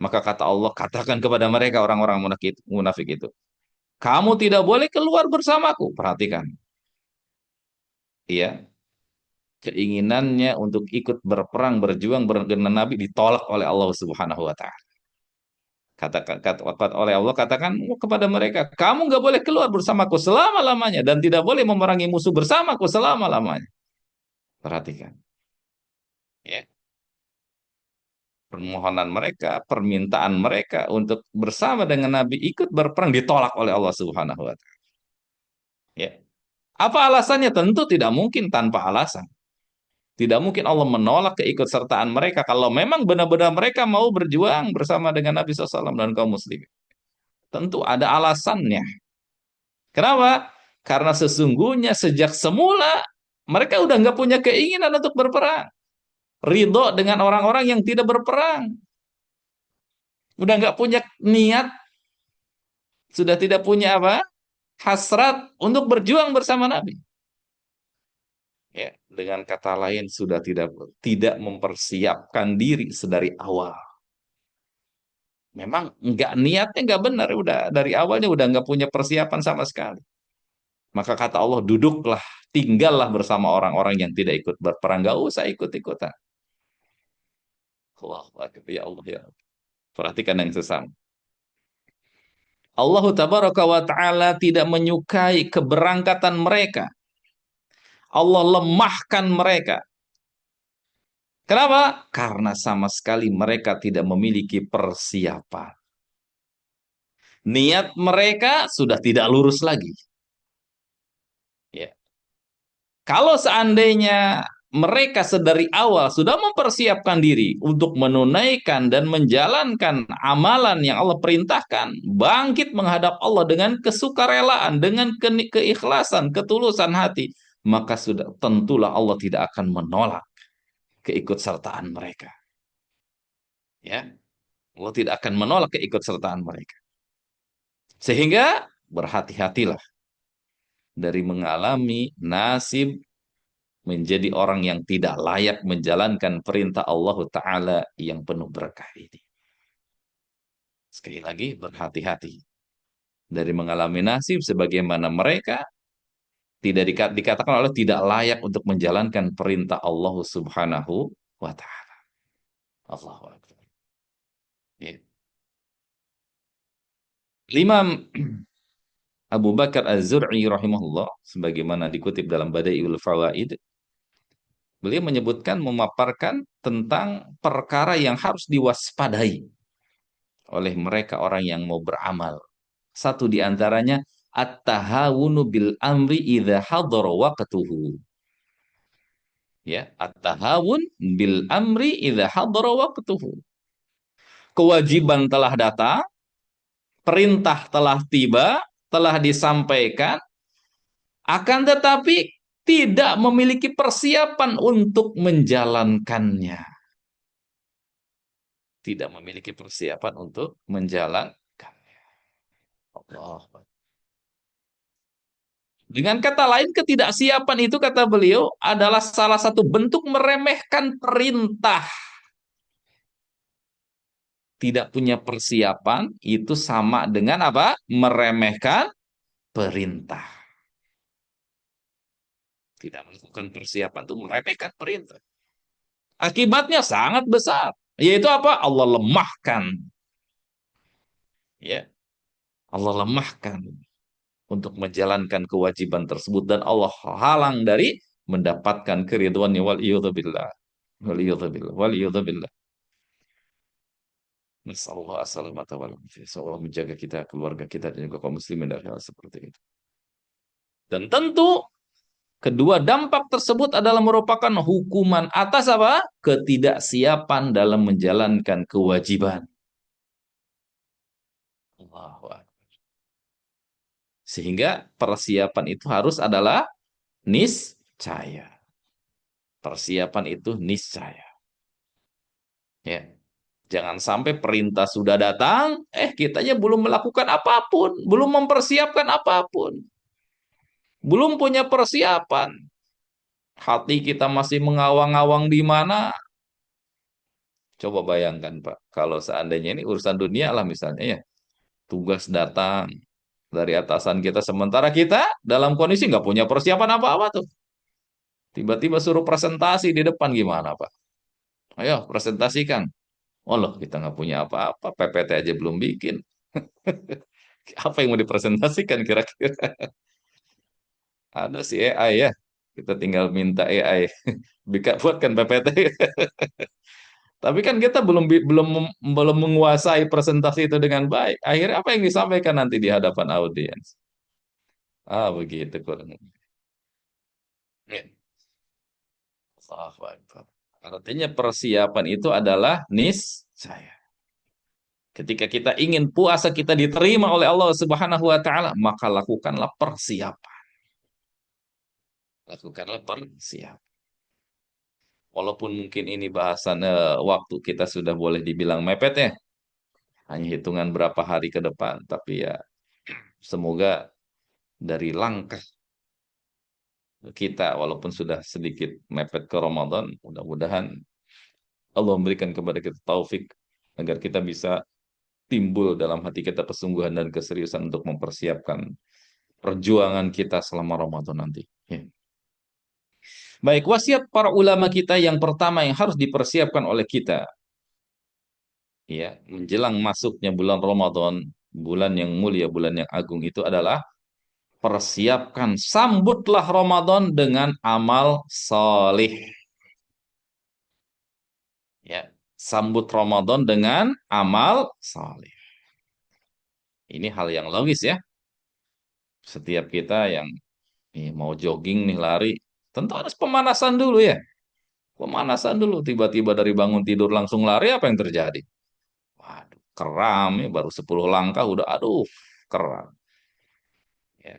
Maka kata Allah, katakan kepada mereka orang-orang munafik itu, kamu tidak boleh keluar bersamaku. Perhatikan, ya, keinginannya untuk ikut berperang, berjuang, dengan Nabi ditolak oleh Allah Subhanahu wa Ta'ala. Kata oleh Allah, katakan kepada mereka, kamu nggak boleh keluar bersamaku selama-lamanya dan tidak boleh memerangi musuh bersamaku selama-lamanya. Perhatikan, ya, permohonan mereka, permintaan mereka untuk bersama dengan Nabi ikut berperang ditolak oleh Allah Subhanahu wa Ta'ala. Ya. Apa alasannya? Tentu tidak mungkin tanpa alasan. Tidak mungkin Allah menolak keikutsertaan mereka kalau memang benar-benar mereka mau berjuang bersama dengan Nabi SAW dan kaum muslimin. Tentu ada alasannya. Kenapa? Karena sesungguhnya sejak semula mereka udah nggak punya keinginan untuk berperang. Ridho dengan orang-orang yang tidak berperang. Udah nggak punya niat, sudah tidak punya apa? Hasrat untuk berjuang bersama Nabi. Ya, dengan kata lain sudah tidak mempersiapkan diri sedari awal. Memang niatnya nggak benar, udah dari awalnya udah nggak punya persiapan sama sekali. Maka kata Allah, duduklah, tinggallah bersama orang-orang yang tidak ikut berperang, nggak usah ikut-ikutan. Allahu Akbar, ya Allah ya. Perhatikan yang sesama. Allah Tabaraka wa Ta'ala tidak menyukai keberangkatan mereka. Allah lemahkan mereka. Kenapa? Karena sama sekali mereka tidak memiliki persiapan. Niat mereka sudah tidak lurus lagi. Ya. Kalau seandainya mereka sedari awal sudah mempersiapkan diri untuk menunaikan dan menjalankan amalan yang Allah perintahkan, bangkit menghadap Allah dengan kesukarelaan, dengan keikhlasan, ketulusan hati, maka sudah tentulah Allah tidak akan menolak keikutsertaan mereka. Ya, Allah tidak akan menolak keikutsertaan mereka. Sehingga berhati-hatilah dari mengalami nasib menjadi orang yang tidak layak menjalankan perintah Allah Ta'ala yang penuh berkah ini. Sekali lagi, berhati-hati dari mengalami nasib sebagaimana mereka tidak dikatakan oleh tidak layak untuk menjalankan perintah Allah Subhanahu wa Ta'ala. Allahu Akbar. Ya. Imam Abu Bakar Az-Zur'i rahimahullah, sebagaimana dikutip dalam Bada'iul Fawaid, beliau menyebutkan, memaparkan tentang perkara yang harus diwaspadai oleh mereka orang yang mau beramal. Satu di antaranya, at-tahawunu bil amri idza hadara waqtuhu. Ya, at-tahawun bil amri idza hadara waqtuhu. Kewajiban telah datang, perintah telah tiba, telah disampaikan, akan tetapi tidak memiliki persiapan untuk menjalankannya. Tidak memiliki persiapan untuk menjalankannya. Allah. Dengan kata lain, ketidaksiapan itu, kata beliau, adalah salah satu bentuk meremehkan perintah. Tidak punya persiapan itu sama dengan apa? Meremehkan perintah. Tidak melakukan persiapan itu meremehkan perintah. Akibatnya sangat besar. Yaitu apa? Allah lemahkan. Ya. Allah lemahkan untuk menjalankan kewajiban tersebut, dan Allah halang dari mendapatkan keridhaannya. Waliyadzubillah. Waliyadzubillah. Waliyadzubillah. Nasallahu assalamata wal afiyah. Allah menjaga kita, keluarga kita, dan juga kaum muslimin dari hal seperti itu. Dan tentu kedua dampak tersebut adalah merupakan hukuman atas apa? Ketidaksiapan dalam menjalankan kewajiban. Allahu Akbar. Sehingga persiapan itu harus adalah niscaya. Persiapan itu niscaya. Ya. Jangan sampai perintah sudah datang, kitanya belum melakukan apapun, belum mempersiapkan apapun. Belum punya persiapan. hati kita masih mengawang-awang di mana, coba bayangkan Pak, kalau seandainya ini urusan dunia lah misalnya ya, tugas datang dari atasan kita, sementara kita dalam kondisi nggak punya persiapan apa-apa tuh. Tiba-tiba suruh presentasi di depan gimana Pak? Ayo presentasikan. Oh loh, kita nggak punya apa-apa, PPT aja belum bikin. Apa yang mau dipresentasikan kira-kira? Ada si AI ya. Kita tinggal minta AI buatkan PPT. Tapi kan kita belum menguasai presentasi itu dengan baik. Akhirnya apa yang disampaikan nanti di hadapan audiens? Ah, begitu kurang lebih. Ya. Allahu Akbar. Artinya persiapan itu adalah niscaya. Ketika kita ingin puasa kita diterima oleh Allah Subhanahu wa taala, maka lakukanlah persiapan. Lakukanlah persiapan. Walaupun mungkin ini bahasan waktu kita sudah boleh dibilang mepet ya, hanya hitungan berapa hari ke depan, tapi ya semoga dari langkah kita walaupun sudah sedikit mepet ke Ramadan, mudah-mudahan Allah memberikan kepada kita taufik agar kita bisa timbul dalam hati kita kesungguhan dan keseriusan untuk mempersiapkan perjuangan kita selama Ramadan nanti. Ya. Baik, wasiat para ulama kita yang pertama yang harus dipersiapkan oleh kita, ya, menjelang masuknya bulan Ramadan, bulan yang mulia, bulan yang agung itu adalah persiapkan, sambutlah Ramadan dengan amal solih. Ya, sambut Ramadan dengan amal solih. Ini hal yang logis ya. Setiap kita yang mau jogging nih lari, tentu harus pemanasan dulu ya. Pemanasan dulu, tiba-tiba dari bangun tidur langsung lari, apa yang terjadi? Waduh, kram ya, baru 10 langkah udah, aduh, kram. Ya,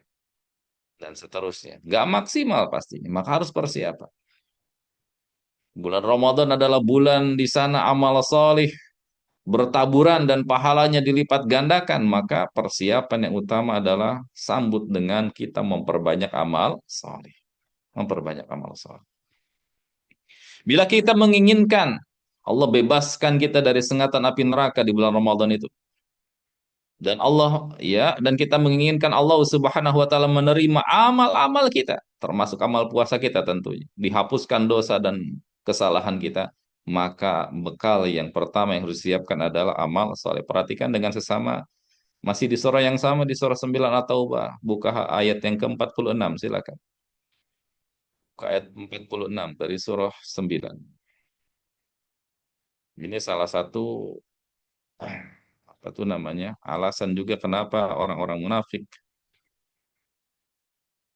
dan seterusnya. Gak maksimal pastinya, maka harus persiapan. Bulan Ramadan adalah bulan di sana amal solih bertaburan dan pahalanya dilipat gandakan, maka persiapan yang utama adalah sambut dengan kita memperbanyak amal solih. Memperbanyak amal solih. Bila kita menginginkan Allah bebaskan kita dari sengatan api neraka di bulan Ramadan itu. Dan Allah ya, dan kita menginginkan Allah Subhanahu wa taala menerima amal-amal kita, termasuk amal puasa kita tentunya, dihapuskan dosa dan kesalahan kita, maka bekal yang pertama yang harus disiapkan adalah amal soleh. Perhatikan dengan sesama, masih di surah yang sama, di surah 9 At-Taubah, buka ayat yang ke-46 silakan. Buka ayat 46 dari surah 9. Ini salah satu apa tuh namanya? Alasan juga kenapa orang-orang munafik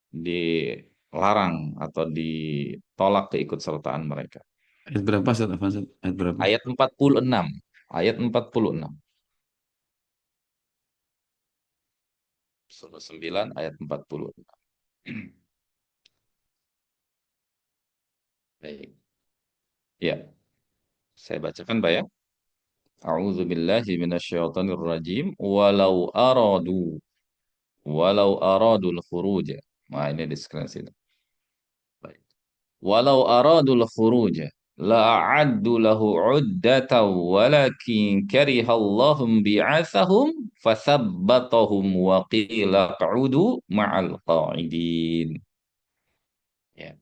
dilarang atau ditolak keikutsertaan mereka. Ayat berapa Ustaz Afan? Ayat berapa? Ayat 46. Ayat 46. Surah 9 ayat 46. Baik. Ya, saya bacakan Pak ya. A'udzu billahi minasyaitonir rajim. Walau aradul khuruj. Nah, ini di screen sini. Baik. Walau aradul khuruj la'addu lahu 'uddatan walakin karihallahum bi'atsahum fathabbatahum wa qila qa'udu ma'al qa'idin. Ya.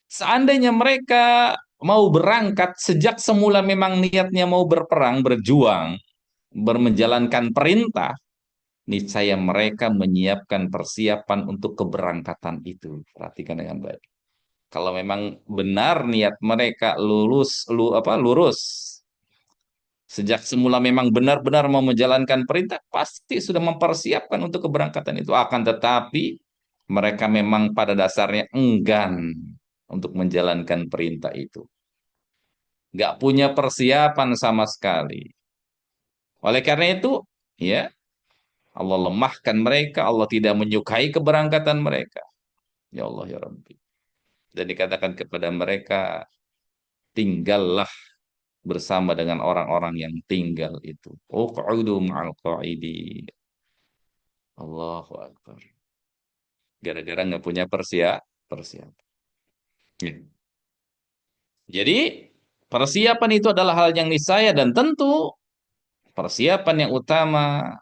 Seandainya mereka mau berangkat sejak semula memang niatnya mau berperang, berjuang, menjalankan perintah, niscaya mereka menyiapkan persiapan untuk keberangkatan itu. Perhatikan dengan baik. Kalau memang benar niat mereka lurus, sejak semula memang benar-benar mau menjalankan perintah, pasti sudah mempersiapkan untuk keberangkatan itu. Akan tetapi mereka memang pada dasarnya enggan untuk menjalankan perintah itu. Nggak punya persiapan sama sekali. Oleh karena itu, ya, Allah lemahkan mereka, Allah tidak menyukai keberangkatan mereka. Ya Allah ya Rabbi. Dan dikatakan kepada mereka, tinggallah bersama dengan orang-orang yang tinggal itu. Uq'udu ma'al qa'idi. Allahu Akbar. Gara-gara nggak punya persiapan. Ya. Jadi persiapan itu adalah hal yang niscaya dan tentu persiapan yang utama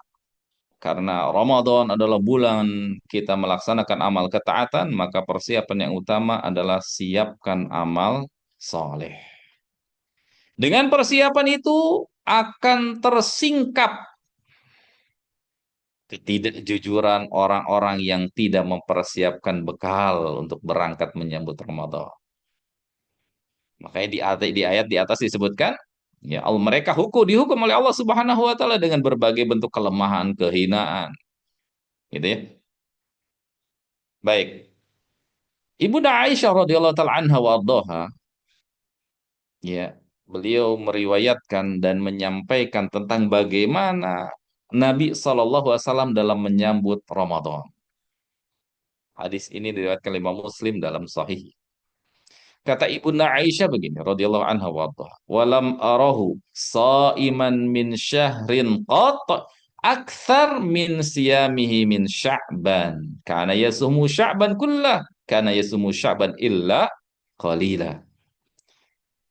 karena Ramadan adalah bulan kita melaksanakan amal ketaatan, maka persiapan yang utama adalah siapkan amal soleh. Dengan persiapan itu akan tersingkap ketidakjujuran orang-orang yang tidak mempersiapkan bekal untuk berangkat menyambut Ramadan. Makanya di ayat di atas disebutkan, ya mereka dihukum oleh Allah Subhanahu wa taala dengan berbagai bentuk kelemahan, kehinaan, gitu ya. Baik. Ibunda Aisyah radhiyallahu taala anha wa ardhaha, ya, beliau meriwayatkan dan menyampaikan tentang bagaimana Nabi Shallallahu alaihi wasallam dalam menyambut Ramadan. Hadis ini diriwayatkan Imam Muslim dalam Sahih. Kata Ibunda Aisyah begini, radhiyallahu anha wa ardhaha, "Walam arahu shaiman min syahrin qat akthar min siyamihi min Sya'ban. Kana yasumu Sya'ban kullah, kana yasumu Sya'ban illa qalila."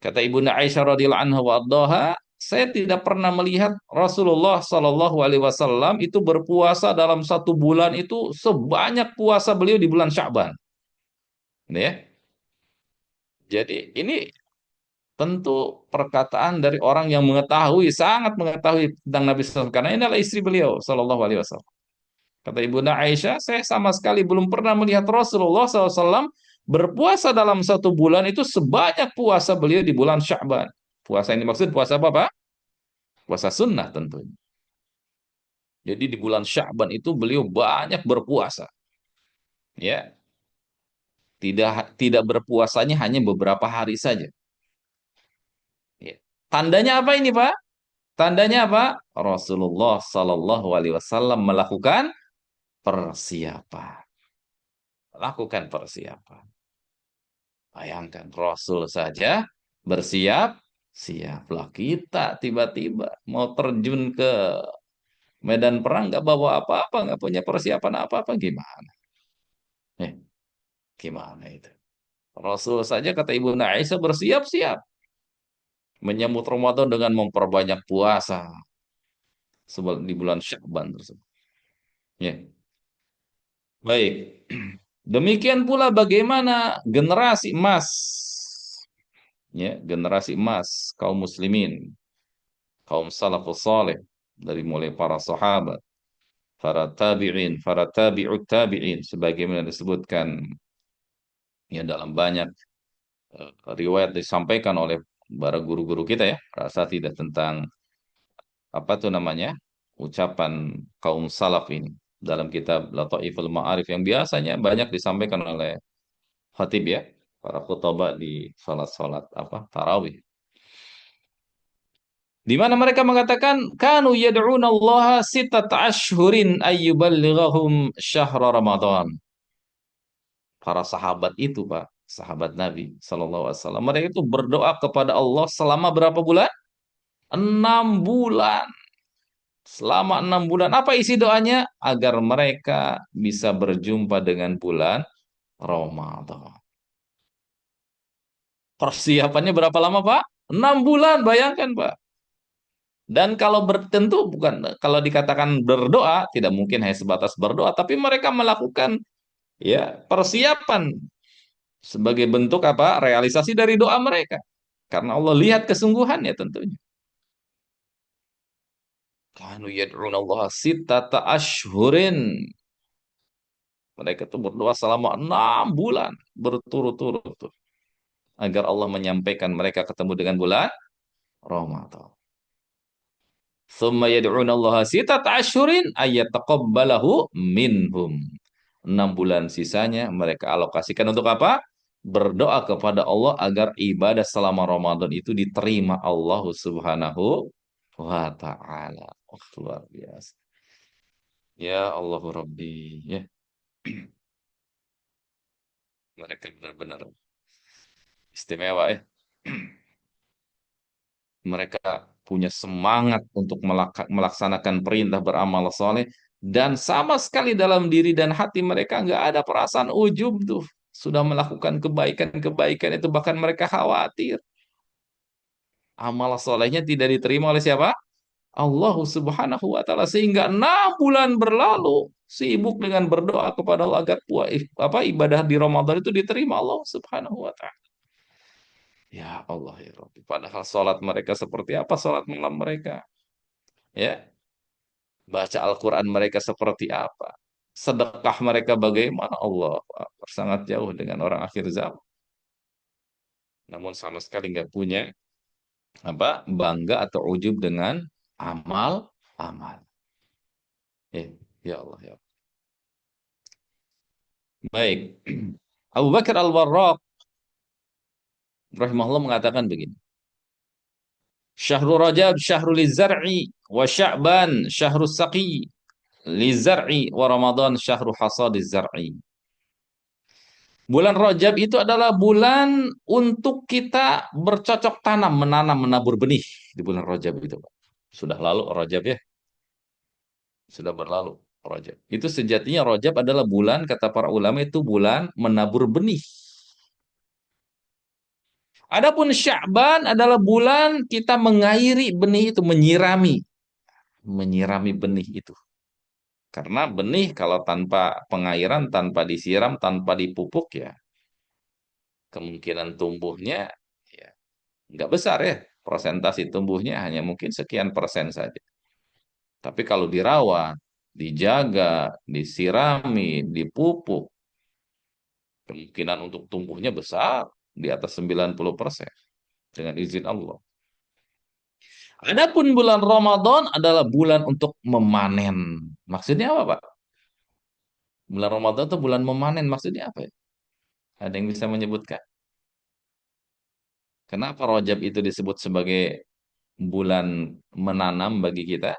Kata Ibunda Aisyah radhiyallahu anha wa ardhaha, saya tidak pernah melihat Rasulullah Shallallahu alaihi wasallam itu berpuasa dalam satu bulan itu sebanyak puasa beliau di bulan Sya'ban. Ini ya. Jadi ini tentu perkataan dari orang yang mengetahui, sangat mengetahui tentang Nabi SAW. Karena ini adalah istri beliau, Sallallahu Alaihi Wasallam. Kata Ibunda Aisyah, saya sama sekali belum pernah melihat Rasulullah SAW berpuasa dalam satu bulan itu sebanyak puasa beliau di bulan Sya'ban. Puasa ini maksud puasa apa, Pak? Puasa sunnah tentunya. Jadi di bulan Sya'ban itu beliau banyak berpuasa. Ya, tidak berpuasanya hanya beberapa hari saja. Ya. Tandanya apa ini, Pak? Tandanya apa? Rasulullah Sallallahu Alaihi Wasallam melakukan persiapan. Lakukan persiapan. Bayangkan Rasul saja bersiap, siaplah kita tiba-tiba mau terjun ke medan perang nggak bawa apa-apa, nggak punya persiapan apa-apa, gimana? Eh, gimana itu? Rasul saja kata Ibu Aisyah bersiap-siap menyambut Ramadan dengan memperbanyak puasa di bulan Sya'ban tersebut. Ya. Baik. Demikian pula bagaimana generasi emas, ya, generasi emas kaum muslimin, kaum salafus saleh dari mulai para sahabat, para tabi'in, para tabi'ut tabi'in sebagaimana disebutkan ya dalam banyak riwayat disampaikan oleh para guru-guru kita ya, rasa tidak tentang apa tuh namanya? Ucapan kaum salaf ini dalam kitab Lataiful Ma'arif yang biasanya banyak disampaikan oleh khatib ya, para khutbah di salat-salat apa tarawih. Di mana mereka mengatakan kanu yad'una Allah sittata ashhurin ayyuballighahum syahra Ramadan. Para sahabat itu, Pak, sahabat Nabi sallallahu alaihi wasallam, mereka itu berdoa kepada Allah selama berapa bulan? 6 bulan. Selama 6 bulan. Apa isi doanya? Agar mereka bisa berjumpa dengan bulan Ramadan. Persiapannya berapa lama, Pak? 6 bulan, bayangkan, Pak. Dan kalau bertentu bukan kalau dikatakan berdoa tidak mungkin hanya sebatas berdoa, tapi mereka melakukan ya persiapan sebagai bentuk apa? Realisasi dari doa mereka. Karena Allah lihat kesungguhannya tentunya. Kanu yad'una Allah sittata ashhurin. Mereka itu berdoa selama 6 bulan berturut-turut agar Allah menyampaikan mereka ketemu dengan bulan Ramadan. Thumma yad'una Allah sittata ashhurin ayyataqabbalahu minhum. 6 bulan sisanya mereka alokasikan untuk apa? Berdoa kepada Allah agar ibadah selama Ramadan itu diterima Allah Subhanahu wa ta'ala. Oh, luar biasa. Ya Allah Rabbi. Ya. Mereka benar-benar istimewa ya. Mereka punya semangat untuk melaksanakan perintah beramal soleh dan sama sekali dalam diri dan hati mereka nggak ada perasaan ujub tuh. sudah melakukan kebaikan-kebaikan itu, bahkan mereka khawatir amal solehnya tidak diterima oleh siapa? Allah Subhanahu wa taala, sehingga 6 bulan berlalu sibuk dengan berdoa kepada Allah agar ibadah di Ramadan itu diterima Allah Subhanahu wa taala. Ya Allah ya Rabbi, padahal sholat mereka seperti apa sholat malam mereka? Ya, baca Al-Quran mereka seperti apa? Sedekah mereka bagaimana? Allah Akbar, sangat jauh dengan orang akhir zaman. Namun sama sekali nggak punya bangga atau ujub dengan amal. Ya Allah ya. Baik. Abu Bakar Al-Warraq rahimahullah mengatakan begini. Syahrul Rajab syahrul lizar'i wa Sya'ban syahrul saqi lizar'i wa Ramadan syahrul hasadiz zar'i. Bulan Rajab itu adalah bulan untuk kita bercocok tanam, menanam, menabur benih di bulan Rajab itu, Pak. Sudah lalu Rajab ya. Sudah berlalu Rajab. Itu sejatinya Rajab adalah bulan, kata para ulama, itu bulan menabur benih. Adapun Sya'ban adalah bulan kita mengairi benih itu, menyirami benih itu. Karena benih kalau tanpa pengairan, tanpa disiram, tanpa dipupuk ya kemungkinan tumbuhnya ya nggak besar ya. Persentase tumbuhnya hanya mungkin sekian persen saja. Tapi kalau dirawat, dijaga, disirami, dipupuk, kemungkinan untuk tumbuhnya besar di atas 90% dengan izin Allah. Adapun bulan Ramadan adalah bulan untuk memanen. Maksudnya apa, Pak? Bulan Ramadan itu bulan memanen. Maksudnya apa ya? Ada yang bisa menyebutkan? Kenapa Rajab itu disebut sebagai bulan menanam bagi kita?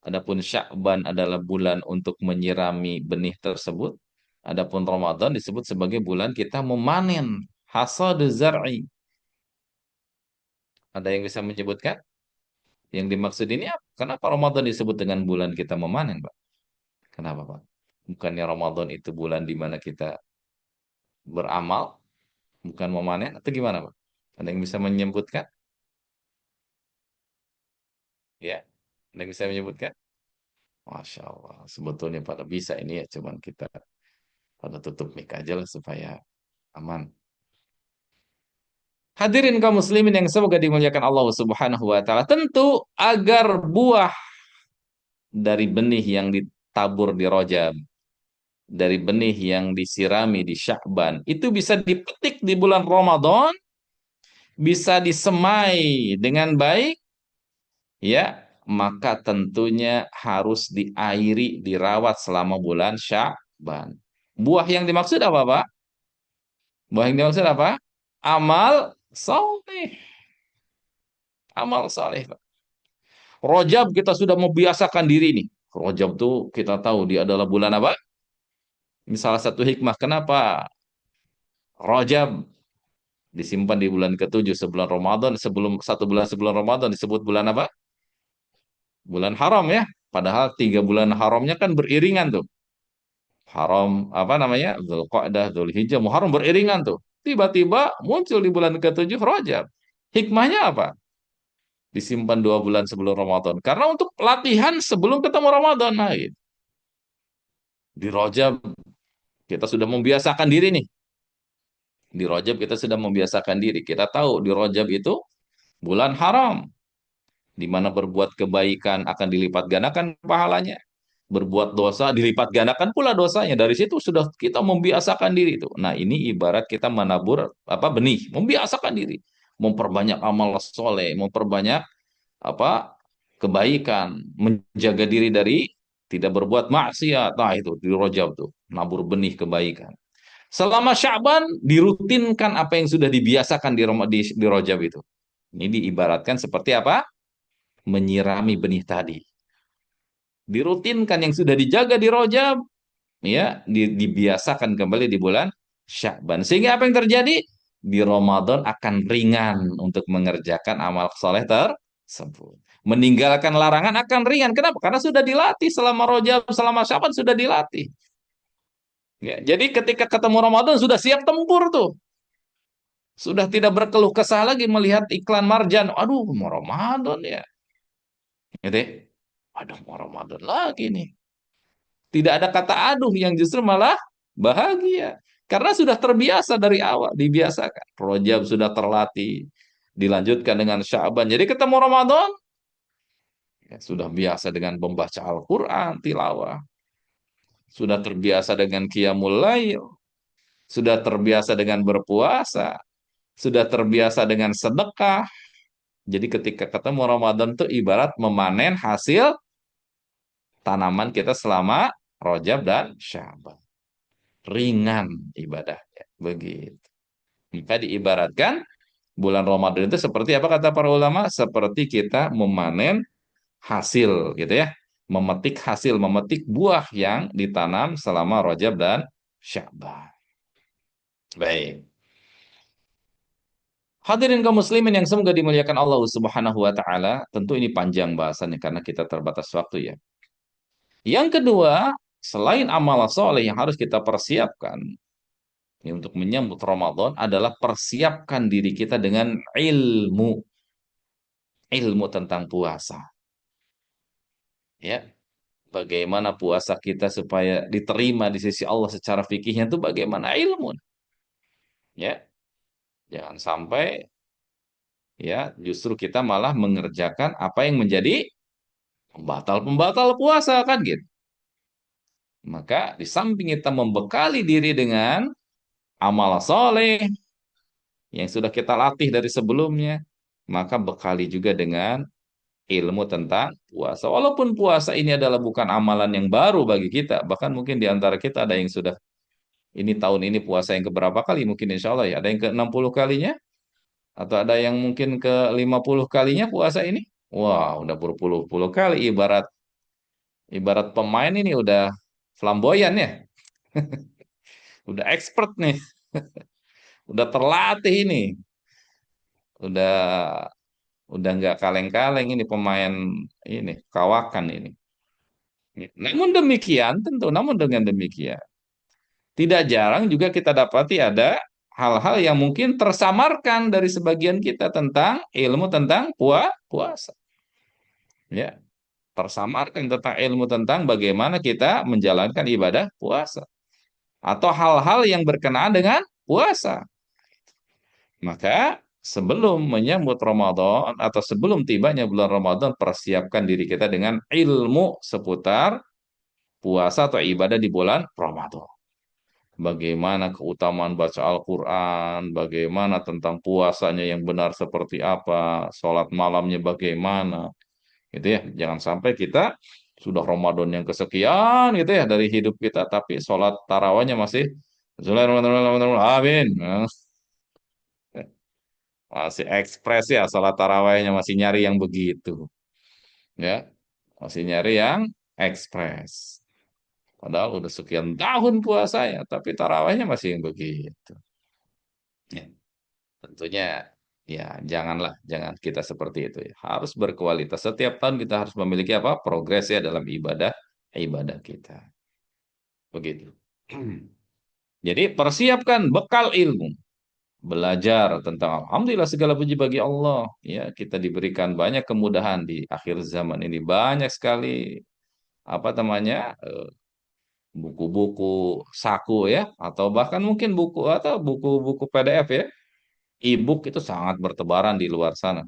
Adapun Sya'ban adalah bulan untuk menyirami benih tersebut. Adapun Ramadan disebut sebagai bulan kita memanen hasad zar'i. Ada yang bisa menyebutkan? Yang dimaksud ini apa? Kenapa Ramadan disebut dengan bulan kita memanen, Pak? Kenapa, Pak? Bukannya Ramadan itu bulan di mana kita beramal, bukan memanen, atau gimana, Pak? Ada yang bisa menyebutkan? Ya, ada yang bisa menyebutkan? Masya Allah, sebetulnya pada bisa ini ya, cuman kita pada tutup mic aja lah supaya aman. Hadirin kaum muslimin yang semoga dimuliakan Allah Subhanahu wa taala. Tentu agar buah dari benih yang ditabur di Rajab, dari benih yang disirami di Sya'ban, itu bisa dipetik di bulan Ramadan, bisa disemai dengan baik, ya, maka tentunya harus diairi, dirawat selama bulan Sya'ban. Buah yang dimaksud apa, Pak? Buah yang dimaksud apa? Amal soleh. Amal soleh, Pak. Rajab kita sudah membiasakan diri nih. Rajab tuh kita tahu dia adalah bulan apa? Ini salah satu hikmah kenapa Rajab disimpan di bulan ke-7 sebelum Ramadan, 1 bulan sebelum Ramadan disebut bulan apa? Bulan haram ya. Padahal 3 bulan haramnya kan beriringan tuh. Haram apa namanya? Dzulqa'dah, Dzulhijjah, Muharram beriringan tuh. Tiba-tiba muncul di bulan ke-7 Rajab. Hikmahnya apa? Disimpan 2 bulan sebelum Ramadan. Karena untuk latihan sebelum ketemu Ramadan. Nah, gitu. Di Rajab kita sudah membiasakan diri nih. Di Rajab kita sudah membiasakan diri. Kita tahu di Rajab itu bulan haram. Di mana berbuat kebaikan akan dilipat gandakan pahalanya. Berbuat dosa dilipat gandakan pula dosanya. Dari situ sudah kita membiasakan diri itu. Nah, ini ibarat kita menabur benih, membiasakan diri, memperbanyak amal soleh, memperbanyak kebaikan, menjaga diri dari tidak berbuat maksiat. Nah, itu di Rajab tuh, nabur benih kebaikan. Selama Sya'ban dirutinkan apa yang sudah dibiasakan di Rajab itu. Ini diibaratkan seperti apa? Menyirami benih tadi. Dirutinkan yang sudah dijaga di Rajab, ya, dibiasakan kembali di bulan Sya'ban. Sehingga apa yang terjadi? Di Ramadan akan ringan untuk mengerjakan amal soleh tersebut. Meninggalkan larangan akan ringan. Kenapa? Karena sudah dilatih selama Rajab, selama Sya'ban sudah dilatih. Ya, jadi ketika ketemu Ramadan sudah siap tempur tuh. Sudah tidak berkeluh kesah lagi melihat iklan marjan. Aduh, mau Ramadan ya. Gitu ya. Aduh, mau Ramadan lagi nih. Tidak ada kata aduh yang justru malah bahagia. Karena sudah terbiasa dari awal, dibiasakan. Rajab sudah terlatih, dilanjutkan dengan Sya'ban. Jadi ketemu Ramadan, ya, sudah biasa dengan membaca Al-Quran, tilawah. Sudah terbiasa dengan Qiyamul Lail. Sudah terbiasa dengan berpuasa. Sudah terbiasa dengan sedekah. Jadi ketika ketemu Ramadan itu ibarat memanen hasil tanaman kita selama Rajab dan Sya'ban. Ringan ibadahnya. Begitu. Maka diibaratkan bulan Ramadan itu seperti apa kata para ulama? Seperti kita memanen hasil gitu ya. Memetik hasil, memetik buah yang ditanam selama Rajab dan Sya'ban. Baik. Hadirin kaum muslimin yang semoga dimuliakan Allah Subhanahu wa taala, tentu ini panjang bahasannya karena kita terbatas waktu ya. Yang kedua, selain amal soleh yang harus kita persiapkan ya, untuk menyambut Ramadan adalah persiapkan diri kita dengan ilmu, ilmu tentang puasa. Ya, bagaimana puasa kita supaya diterima di sisi Allah secara fikihnya itu bagaimana ilmu. Ya, jangan sampai ya justru kita malah mengerjakan apa yang menjadi pembatal-pembatal puasa kan gitu. Maka di samping kita membekali diri dengan amal soleh yang sudah kita latih dari sebelumnya, maka bekali juga dengan ilmu tentang puasa. Walaupun puasa ini adalah bukan amalan yang baru bagi kita, bahkan mungkin di antara kita ada yang sudah ini tahun ini puasa yang keberapa kali, mungkin insya Allah ya, ada yang ke 60 kalinya, atau ada yang mungkin ke 50 kalinya puasa ini. Wah, udah berpuluh-puluh kali, ibarat ibarat pemain ini udah flamboyan ya, udah expert nih, udah terlatih ini, udah udah nggak kaleng-kaleng ini pemain ini kawakan ini. Namun demikian, tentu, namun dengan demikian, tidak jarang juga kita dapati ada hal-hal yang mungkin tersamarkan dari sebagian kita tentang ilmu tentang puasa. Ya, tersamarkan tentang ilmu tentang bagaimana kita menjalankan ibadah puasa. Atau hal-hal yang berkenaan dengan puasa. Maka sebelum menyambut Ramadan atau sebelum tibanya bulan Ramadan, persiapkan diri kita dengan ilmu seputar puasa atau ibadah di bulan Ramadan. Bagaimana keutamaan baca Al-Quran, bagaimana tentang puasanya yang benar seperti apa, sholat malamnya bagaimana, gitu ya. Jangan sampai kita sudah Ramadan yang kesekian gitu ya dari hidup kita, tapi sholat tarawihnya masih amin. Masih ekspres ya, sholat tarawihnya masih nyari yang begitu. Ya, masih nyari yang ekspres. Padahal udah sekian tahun puasanya, tapi tarawihnya masih yang begitu. Ya, tentunya ya janganlah, jangan kita seperti itu ya. Harus berkualitas. Setiap tahun kita harus memiliki apa? Progres ya dalam ibadah ibadah kita. Begitu. Jadi persiapkan bekal ilmu. Belajar tentang Alhamdulillah segala puji bagi Allah. Ya, kita diberikan banyak kemudahan di akhir zaman ini. Banyak sekali apa namanya buku-buku saku ya, atau bahkan mungkin buku atau buku-buku PDF ya. E-book itu sangat bertebaran di luar sana.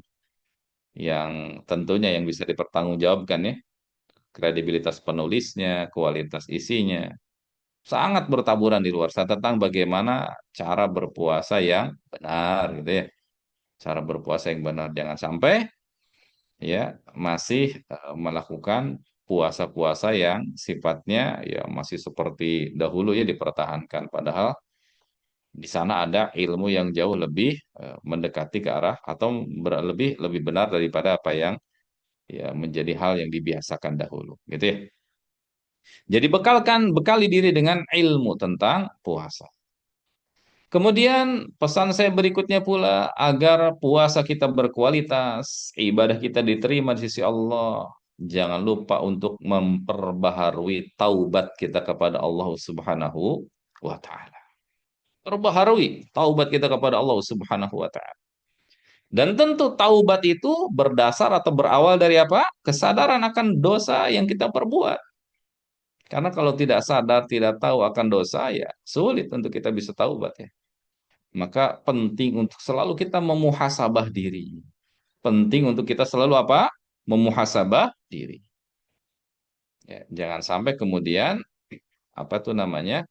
Yang tentunya yang bisa dipertanggungjawabkan ya. Kredibilitas penulisnya, kualitas isinya. Sangat bertaburan di luar sana tentang bagaimana cara berpuasa yang benar gitu ya. Cara berpuasa yang benar, jangan sampai ya masih melakukan puasa-puasa yang sifatnya ya masih seperti dahulu ya dipertahankan, padahal di sana ada ilmu yang jauh lebih mendekati ke arah atau lebih benar daripada apa yang ya menjadi hal yang dibiasakan dahulu gitu ya. Jadi bekali diri dengan ilmu tentang puasa. Kemudian pesan saya berikutnya pula, agar puasa kita berkualitas, ibadah kita diterima di sisi Allah. Jangan lupa untuk memperbaharui taubat kita kepada Allah Subhanahu wa taala. Perbaharui taubat kita kepada Allah Subhanahu wa taala. Dan tentu taubat itu berdasar atau berawal dari apa? Kesadaran akan dosa yang kita perbuat. Karena kalau tidak sadar, tidak tahu akan dosa, ya sulit untuk kita bisa taubat ya. Maka penting untuk selalu kita memuhasabah diri. Penting untuk kita selalu apa? Memuhasabah diri. Ya, jangan sampai kemudian apa tuh namanya?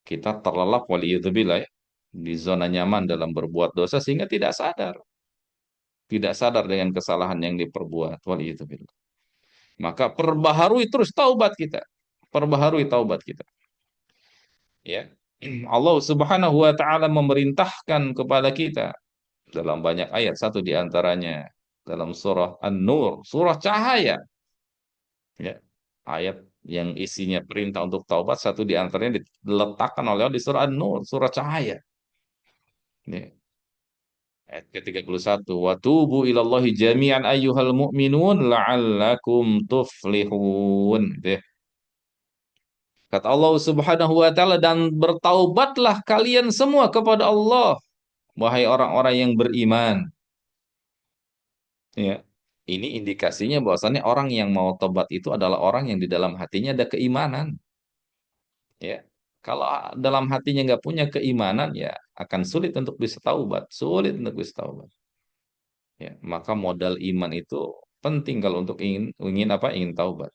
Kita terlelap waliyadzubillah ya, di zona nyaman dalam berbuat dosa sehingga tidak sadar. Tidak sadar dengan kesalahan yang diperbuat. Waliyadzubillah. Maka perbaharui terus taubat kita. Perbaharui taubat kita. Ya. Allah Subhanahu wa taala memerintahkan kepada kita dalam banyak ayat, satu di antaranya dalam surah An-Nur, surah cahaya. Ya. Ayat yang isinya perintah untuk taubat, satu di antaranya diletakkan oleh Allah di surah An-Nur, surah cahaya. Ya. Ayat ke-31, wa tubu ilallahi jami'an ayyuhal mu'minun la'allakum tuflihun. Gitu ya. Kata Allah Subhanahu wa taala, dan bertaubatlah kalian semua kepada Allah, wahai orang-orang yang beriman. Ya. Ini indikasinya bahwasannya orang yang mau tobat itu adalah orang yang di dalam hatinya ada keimanan. Ya. Kalau dalam hatinya nggak punya keimanan, ya akan sulit untuk bisa taubat, sulit untuk bisa taubat. Ya, maka modal iman itu penting kalau untuk ingin ingin apa? Ingin taubat.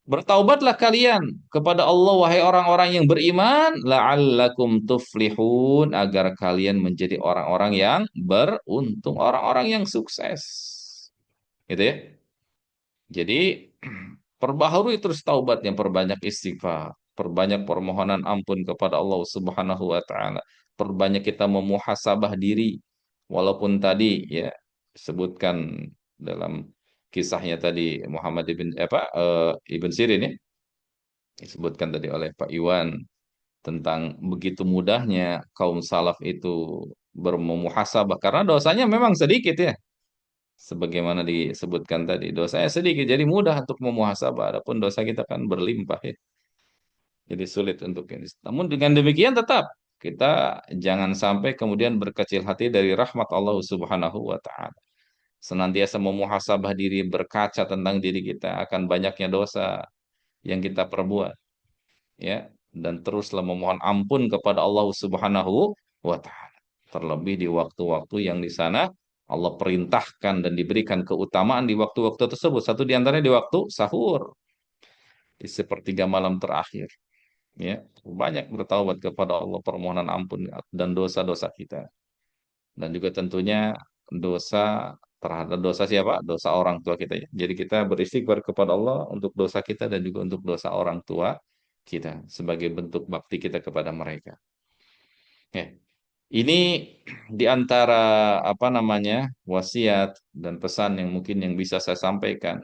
Bertaubatlah kalian kepada Allah wahai orang-orang yang beriman la'allakum tuflihun agar kalian menjadi orang-orang yang beruntung, orang-orang yang sukses. Gitu ya. Jadi perbaharui terus taubatnya, perbanyak istighfar, perbanyak permohonan ampun kepada Allah Subhanahu wa taala. Perbanyak kita memuhasabah diri walaupun tadi ya disebutkan dalam kisahnya tadi Muhammad Ibn Sirin ya disebutkan tadi oleh Pak Iwan tentang begitu mudahnya kaum salaf itu bermuhasabah karena dosanya memang sedikit ya. Sebagaimana disebutkan tadi, dosanya sedikit, jadi mudah untuk memuhasabah. Adapun dosa kita kan berlimpah ya. Jadi sulit untuk ini. Namun dengan demikian tetap kita jangan sampai kemudian berkecil hati dari rahmat Allah Subhanahu wa taala. Senantiasa memuhasabah diri, berkaca tentang diri kita akan banyaknya dosa yang kita perbuat, ya. Dan teruslah memohon ampun kepada Allah Subhanahu wa taala. Terlebih di waktu-waktu yang di sana Allah perintahkan dan diberikan keutamaan di waktu-waktu tersebut. Satu di antaranya di waktu sahur, di sepertiga malam terakhir. Ya, banyak bertaubat kepada Allah, permohonan ampun dan dosa-dosa kita. Dan juga tentunya dosa terhadap dosa siapa? Dosa orang tua kita ya. Jadi kita beristighfar kepada Allah untuk dosa kita dan juga untuk dosa orang tua kita sebagai bentuk bakti kita kepada mereka. Ya. Ini di antara apa namanya wasiat dan pesan yang mungkin yang bisa saya sampaikan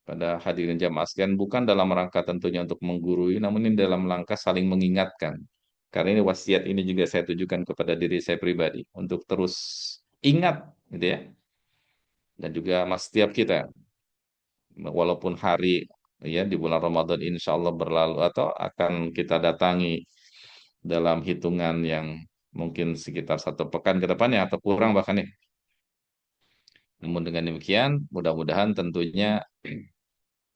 pada hadirin jamaah sekalian bukan dalam rangka tentunya untuk menggurui, namun ini dalam rangka saling mengingatkan. Karena ini wasiat ini juga saya tujukan kepada diri saya pribadi untuk terus ingat, gitu ya. Dan juga mas setiap kita, walaupun hari ya di bulan Ramadan insya Allah berlalu atau akan kita datangi dalam hitungan yang mungkin sekitar 1 pekan ke depannya atau kurang bahkan ya. Namun dengan demikian, mudah-mudahan tentunya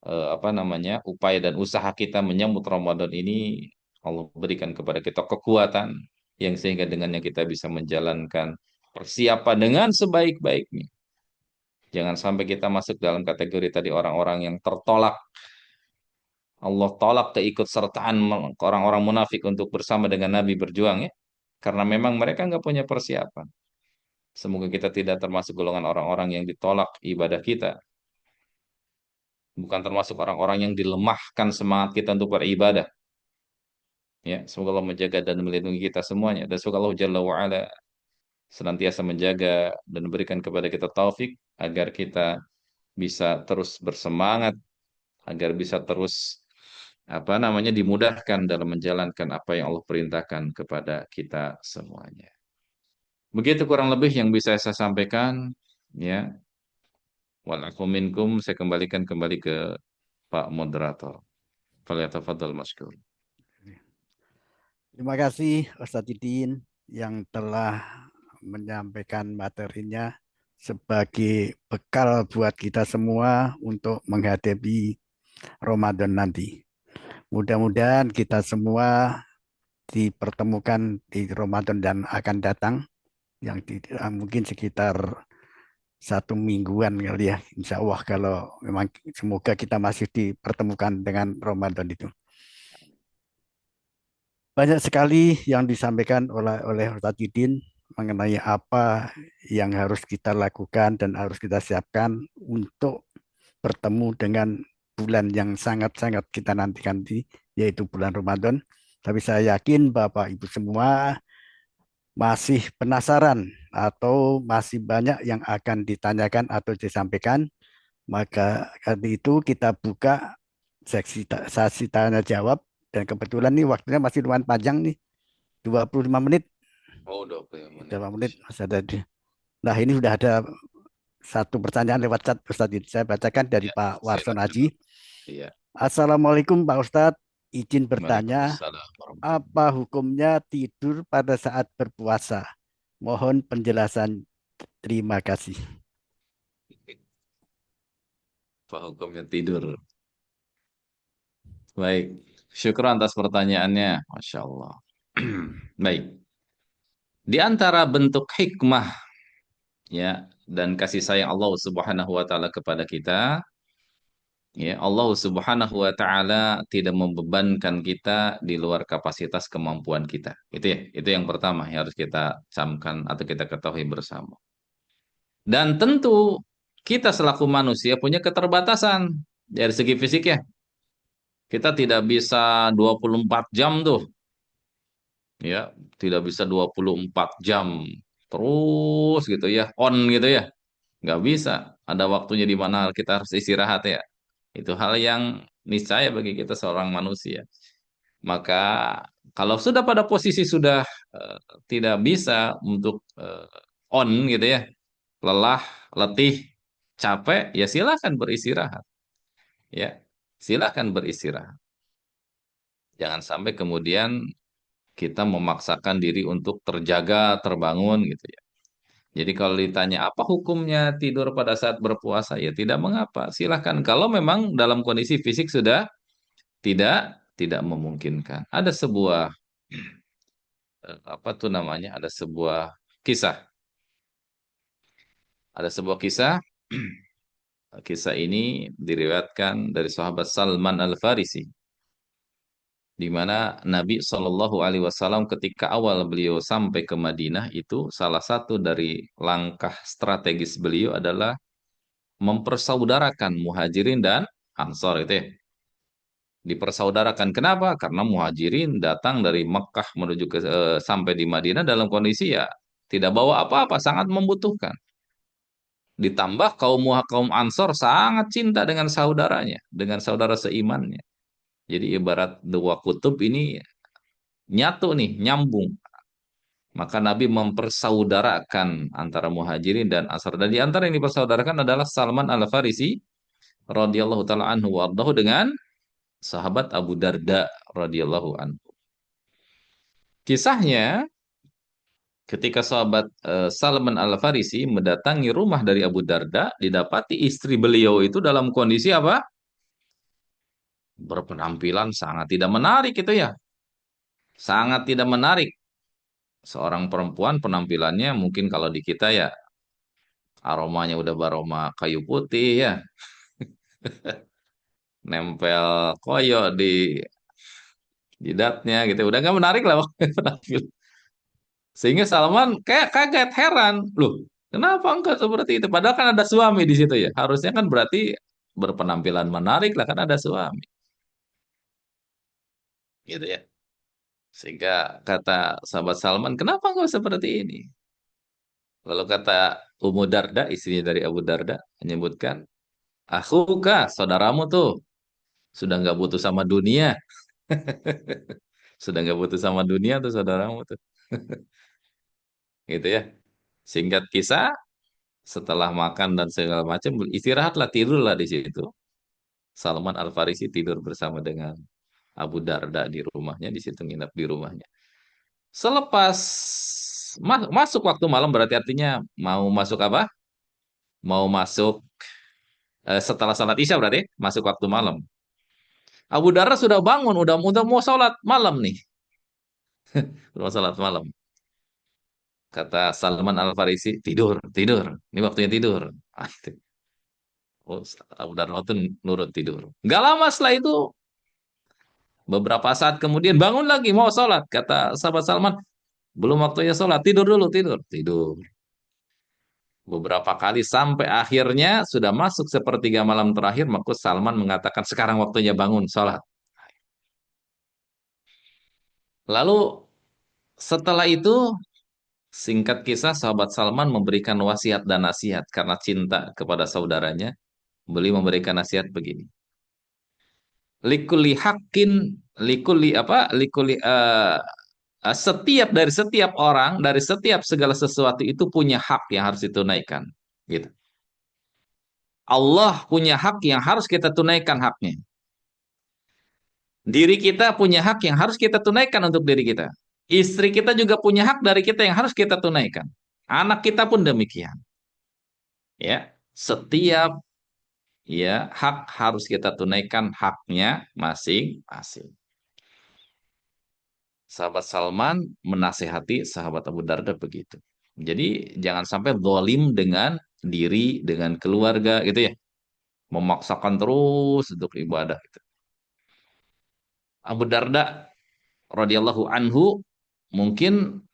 apa namanya upaya dan usaha kita menyambut Ramadan ini Allah berikan kepada kita kekuatan yang sehingga dengannya kita bisa menjalankan persiapan dengan sebaik-baiknya. Jangan sampai kita masuk dalam kategori tadi orang-orang yang tertolak. Allah tolak keikutsertaan orang-orang munafik untuk bersama dengan Nabi berjuang ya. Karena memang mereka nggak punya persiapan. Semoga kita tidak termasuk golongan orang-orang yang ditolak ibadah kita. Bukan termasuk orang-orang yang dilemahkan semangat kita untuk beribadah. Ya, semoga Allah menjaga dan melindungi kita semuanya. Dan semoga Allah Jalla wa'ala senantiasa menjaga dan berikan kepada kita taufik agar kita bisa terus bersemangat, agar bisa terus apa namanya dimudahkan dalam menjalankan apa yang Allah perintahkan kepada kita semuanya. Begitu kurang lebih yang bisa saya sampaikan, ya. Walakum minkum, saya kembalikan kembali ke Pak Moderator. Falyatafadhal masykur. Terima kasih Ustadz Didin yang telah menyampaikan materinya sebagai bekal buat kita semua untuk menghadapi Ramadan nanti. Mudah-mudahan kita semua dipertemukan di Ramadan dan akan datang yang mungkin sekitar 1 mingguan kali ya. Insya Allah kalau memang semoga kita masih dipertemukan dengan Ramadan itu. Banyak sekali yang disampaikan oleh Ustadz Yudin mengenai apa yang harus kita lakukan dan harus kita siapkan untuk bertemu dengan bulan yang sangat-sangat kita nantikan, yaitu bulan Ramadan. Tapi saya yakin Bapak Ibu semua masih penasaran atau masih banyak yang akan ditanyakan atau disampaikan. Maka kali itu kita buka sesi tanya jawab, dan kebetulan nih waktunya masih lumayan panjang nih, 25 menit. Oh, 25 menit. 25 menit masih ada. Nah, ini sudah ada satu pertanyaan lewat chat Ustadz. Saya bacakan dari Ya, Pak Warson silakan. Haji. Iya. Assalamualaikum Pak Ustadz, izin bertanya, Waalaikumsalam warahmatullahi apa hukumnya tidur pada saat berpuasa? Mohon penjelasan. Terima kasih. wabarakatuh. Apa hukumnya tidur? Baik, syukur atas pertanyaannya. Masya Allah. Baik, di antara bentuk hikmah ya dan kasih sayang Allah Subhanahu wa taala kepada kita, ya Allah Subhanahu wa taala tidak membebankan kita di luar kapasitas kemampuan kita. Itu ya, itu yang pertama yang harus kita camkan atau kita ketahui bersama. Dan tentu kita selaku manusia punya keterbatasan dari segi fisik ya. Kita tidak bisa 24 jam tuh, ya, tidak bisa 24 jam terus gitu ya, on gitu ya. Nggak bisa. Ada waktunya di mana kita harus istirahat ya. Itu hal yang niscaya bagi kita seorang manusia. Maka kalau sudah pada posisi sudah eh, tidak bisa untuk on gitu ya, lelah, letih, capek, ya silakan beristirahat. Ya, silakan beristirahat. Jangan sampai kemudian kita memaksakan diri untuk terjaga, terbangun gitu ya. Jadi kalau ditanya apa hukumnya tidur pada saat berpuasa, ya tidak mengapa. Silakan kalau memang dalam kondisi fisik sudah tidak memungkinkan. Ada sebuah apa tuh namanya? Ada sebuah kisah. Ada sebuah kisah. Kisah ini diriwayatkan dari sahabat Salman Al-Farisi, di mana Nabi Shallallahu Alaihi Wasallam ketika awal beliau sampai ke Madinah itu salah satu dari langkah strategis beliau adalah mempersaudarakan Muhajirin dan Ansor itu ya. Dipersaudarakan kenapa? Karena Muhajirin datang dari Mekkah menuju ke sampai di Madinah dalam kondisi ya tidak bawa apa-apa, sangat membutuhkan. Ditambah kaum Ansor sangat cinta dengan saudaranya, dengan saudara seimannya. Jadi ibarat dua kutub ini nyatu nih, nyambung. Maka Nabi mempersaudarakan antara Muhajirin dan Ansar. Dan di antara yang dipersaudarakan adalah Salman Al-Farisi radhiyallahu taala anhu wardahu dengan sahabat Abu Darda radhiyallahu anhu. Kisahnya ketika sahabat Salman Al-Farisi mendatangi rumah dari Abu Darda, didapati istri beliau itu dalam kondisi apa? Berpenampilan sangat tidak menarik itu ya. Sangat tidak menarik. Seorang perempuan penampilannya mungkin kalau di kita ya aromanya udah baroma kayu putih ya, nempel koyo di jidatnya gitu. Udah nggak menarik lah penampilan. Sehingga Salman kayak kaget, heran. Loh, kenapa engkau seperti itu? Padahal kan ada suami di situ ya. Harusnya kan berarti berpenampilan menarik lah kan ada suami. Gitu ya. Sehingga kata sahabat Salman, kenapa engkau seperti ini? Lalu kata Ummu Darda, istrinya dari Abu Darda, menyebutkan, Akhuka, saudaramu tuh, sudah nggak butuh sama dunia. Sudah nggak butuh sama dunia tuh saudaramu tuh. Gitu ya. Singkat kisah, setelah makan dan segala macam, istirahatlah, tidurlah di situ. Salman Al-Farisi tidur bersama dengan Abu Darda di rumahnya, di situ nginap di rumahnya. Selepas masuk waktu malam berarti artinya mau masuk apa? Mau masuk setelah salat Isya berarti masuk waktu malam. Abu Darda sudah bangun, udah mau sholat malam nih, udah mau sholat malam. Kata Salman Al Farisi, tidur, tidur. Ini waktunya tidur. Ah, itu. Oh, Abu Darda itu nurut tidur. Gak lama setelah itu, beberapa saat kemudian bangun lagi mau sholat. Kata sahabat Salman, belum waktunya sholat, tidur dulu, tidur, tidur. Beberapa kali sampai akhirnya sudah masuk sepertiga malam terakhir, maka Salman mengatakan sekarang waktunya bangun sholat. Lalu setelah itu, singkat kisah, sahabat Salman memberikan wasiat dan nasihat karena cinta kepada saudaranya. Beliau memberikan nasihat begini. Likuli hakin, likuli apa? Likuli setiap orang, dari setiap segala sesuatu itu punya hak yang harus ditunaikan. Gitu. Allah punya hak yang harus kita tunaikan haknya. Diri kita punya hak yang harus kita tunaikan untuk diri kita. Istri kita juga punya hak dari kita yang harus kita tunaikan. Anak kita pun demikian. Ya, setiap ya hak harus kita tunaikan haknya masing-masing. Sahabat Salman menasehati sahabat Abu Darda begitu. Jadi jangan sampai zalim dengan diri, dengan keluarga gitu ya. Memaksakan terus untuk ibadah gitu. Abu Darda radhiyallahu anhu mungkin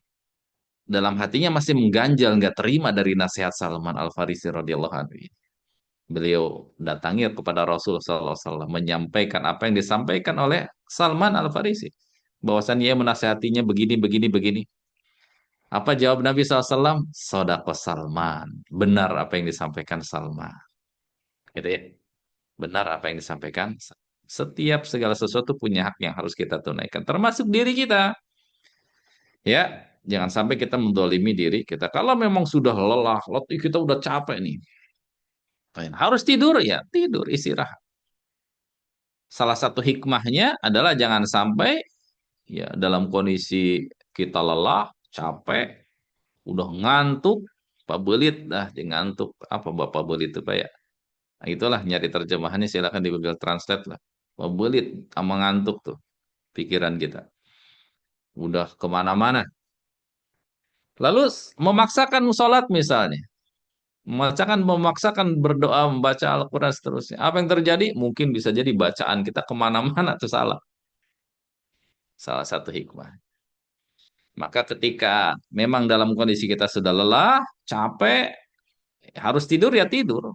dalam hatinya masih mengganjal, nggak terima dari nasihat Salman Al Farisi radhiyallahu anhu. Beliau datangi kepada Rasul sallallahu alaihi wasallam menyampaikan apa yang disampaikan oleh Salman Al Farisi, bahwasannya ia menasihatinya begini begini begini. Apa jawab Nabi SAW? Sodako Salman. Benar apa yang disampaikan Salman. Gitu ya. Benar apa yang disampaikan. Setiap segala sesuatu punya hak yang harus kita tunaikan. Termasuk diri kita. Ya, jangan sampai kita mendolimi diri kita. Kalau memang sudah lelah, letih, kita udah capek nih. Harus tidur ya, tidur, istirahat. Salah satu hikmahnya adalah jangan sampai ya dalam kondisi kita lelah, capek, udah ngantuk, Pak Belit dah ngantuk. Apa Bapak Belit itu Pak ya? Nah, itulah nyari terjemahannya silakan di Google Translate lah. Pak Belit sama ngantuk tuh pikiran kita. Udah kemana-mana. Lalu memaksakan sholat misalnya. Memaksakan berdoa, membaca Al-Quran seterusnya. Apa yang terjadi? Mungkin bisa jadi bacaan kita kemana-mana tuh salah. Salah satu hikmah. Maka ketika memang dalam kondisi kita sudah lelah, capek, harus tidur ya tidur.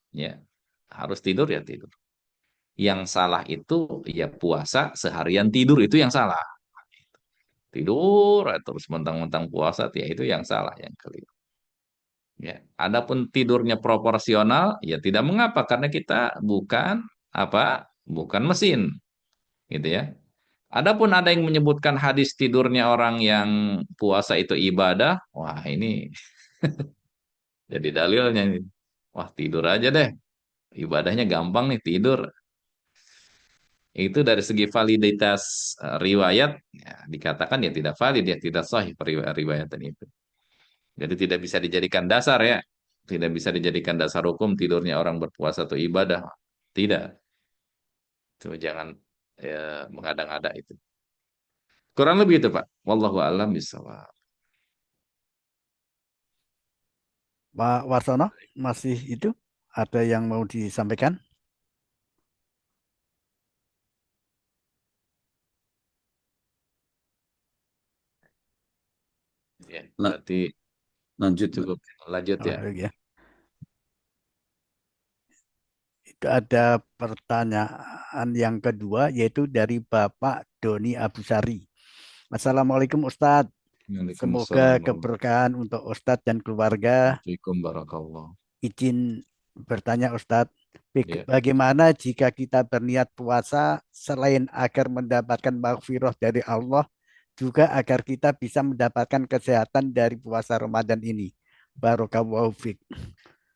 Ya, harus tidur ya tidur. Yang salah itu ya puasa seharian tidur itu yang salah. Tidur terus mentang-mentang puasa ya itu yang salah, yang keliru. Ya, adapun tidurnya proporsional ya tidak mengapa karena kita bukan apa? Bukan mesin, gitu ya. Adapun ada yang menyebutkan hadis tidurnya orang yang puasa itu ibadah, wah ini jadi dalilnya nih. Wah, tidur aja deh. Ibadahnya gampang nih tidur. Itu dari segi validitas riwayat ya, dikatakan ya tidak valid ya tidak sahih riwayatan itu. Jadi tidak bisa dijadikan dasar ya. Tidak bisa dijadikan dasar hukum tidurnya orang berpuasa atau ibadah. Tidak. Itu jangan ya, mengada-ngada itu. Kurang lebih itu Pak. Wallahu a'lam bishawab. Pak Warsono, masih itu ada yang mau disampaikan? Ya, La- berarti lanjut, Pak. cukup lanjut Oh, ya. ya. Itu ada pertanyaan yang kedua yaitu dari Bapak Doni Abusari. Assalamualaikum Ustadz. Semoga Waalaikumsalam keberkahan untuk Ustadz dan keluarga. warahmatullahi barakallah. Izin bertanya Ustadz, Ya. bagaimana jika kita berniat puasa selain agar mendapatkan maghfirah dari Allah, juga agar kita bisa mendapatkan kesehatan dari puasa Ramadan ini. Barakallahu fiik.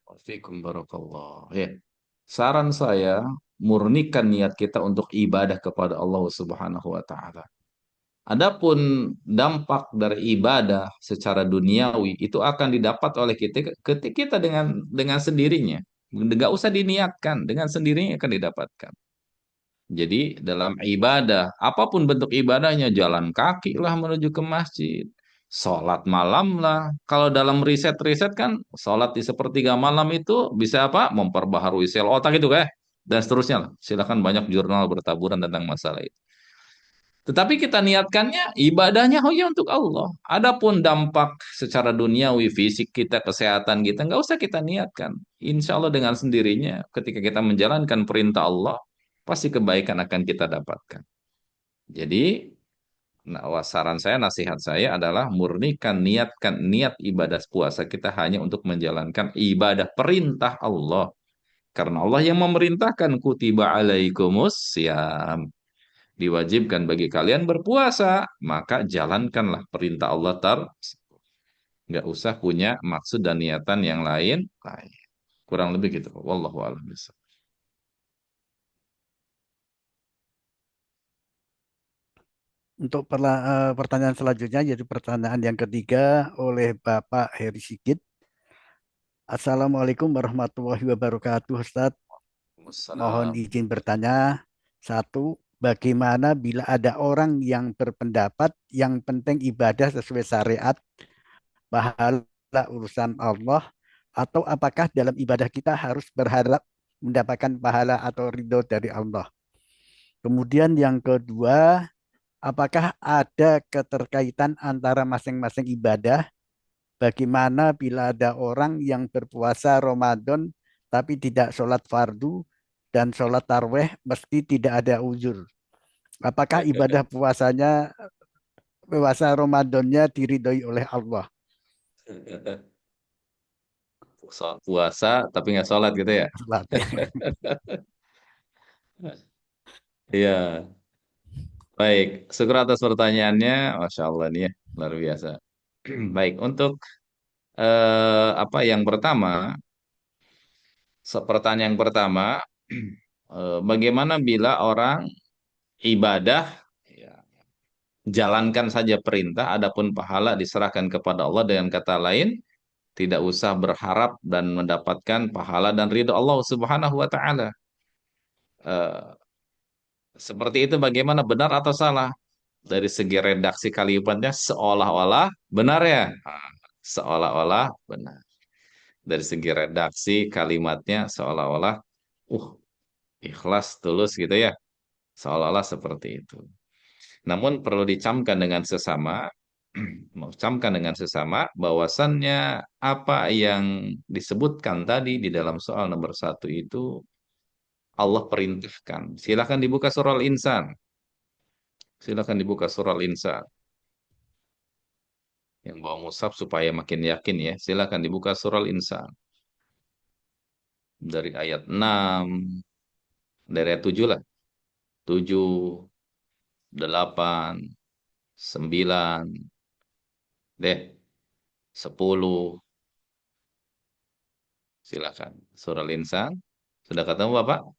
Waalaikumsalam barakallah. Ya. Saran saya, murnikan niat kita untuk ibadah kepada Allah Subhanahu wa taala. Adapun dampak dari ibadah secara duniawi itu akan didapat oleh kita ketika kita dengan sendirinya. Nggak usah diniatkan, dengan sendirinya akan didapatkan. Jadi dalam ibadah, apapun bentuk ibadahnya, jalan kaki lah menuju ke masjid, sholat malam lah. Kalau dalam riset-riset kan, sholat di sepertiga malam itu bisa apa? Memperbaharui sel otak itu dan seterusnya lah. Silakan banyak jurnal bertaburan tentang masalah itu. Tetapi kita niatkannya ibadahnya hanya untuk Allah. Adapun dampak secara duniawi, fisik kita, kesehatan kita, nggak usah kita niatkan. Insya Allah dengan sendirinya, ketika kita menjalankan perintah Allah, pasti kebaikan akan kita dapatkan. Jadi, saran saya, nasihat saya adalah murnikan, niatkan niat ibadah puasa kita hanya untuk menjalankan ibadah perintah Allah. Karena Allah yang memerintahkan kutiba alaikumus siam, diwajibkan bagi kalian berpuasa, maka jalankanlah perintah Allah nggak usah punya maksud dan niatan yang lain. Kurang lebih gitu. Wallahu a'lam bishawab. Untuk pertanyaan selanjutnya, yaitu pertanyaan yang ketiga oleh Bapak Heri Sigit. Assalamualaikum warahmatullahi wabarakatuh, Ustadz. Mohon Wassalam. izin bertanya. Satu, bagaimana bila ada orang yang berpendapat yang penting ibadah sesuai syariat, pahala urusan Allah, atau apakah dalam ibadah kita harus berharap mendapatkan pahala atau ridho dari Allah? Kemudian yang kedua, apakah ada keterkaitan antara masing-masing ibadah? Bagaimana bila ada orang yang berpuasa Ramadan tapi tidak sholat fardu dan sholat tarweh meski tidak ada uzur? Apakah ibadah puasa Ramadannya diridhoi oleh Allah? Puasa tapi nggak sholat gitu ya? Sholat. Iya. Baik, syukur atas pertanyaannya. Masya Allah nih ya, luar biasa. Baik, untuk apa yang pertama, pertanyaan yang pertama, bagaimana bila orang ibadah, ya, jalankan saja perintah, adapun pahala diserahkan kepada Allah, dengan kata lain, tidak usah berharap dan mendapatkan pahala dan ridho Allah Subhanahu wa taala. Eh, Seperti itu bagaimana, benar atau salah? Dari segi redaksi kalimatnya seolah-olah benar ya. Seolah-olah benar. Dari segi redaksi kalimatnya seolah-olah uh ikhlas tulus gitu ya. Seolah-olah seperti itu. Namun perlu dicamkan dengan sesama, camkan dengan sesama bahwasannya apa yang disebutkan tadi di dalam soal nomor satu itu Allah perintahkan. Silakan dibuka surah Al-Insan. Silakan dibuka surah Al-Insan. Yang bawa mushaf supaya makin yakin ya. Silakan dibuka surah Al-Insan. Dari ayat 6, dari ayat 7 lah. 7, 8, 9, deh, 10. Silakan. Surah Al-Insan. Sudah ketemu Bapak?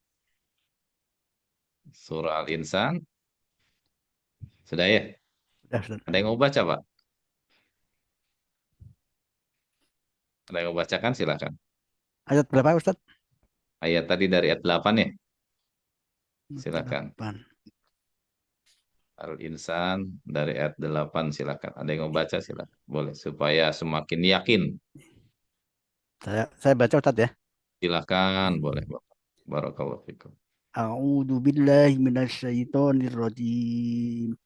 Surah Al-Insan. Sudah ya? Sudah, Ustaz. Ada yang mau baca, Pak? Ada yang mau bacakan? Silakan. Ayat berapa, Ustaz? Ayat tadi dari ayat 8 ya? Silakan. 8. Al-Insan dari ayat 8 silakan. Ada yang mau baca silakan. Boleh supaya semakin yakin. Saya baca, Ustaz ya. Silakan, boleh Bapak. Barakallahu fikum. A'udzu billahi minasyaitonir rajim.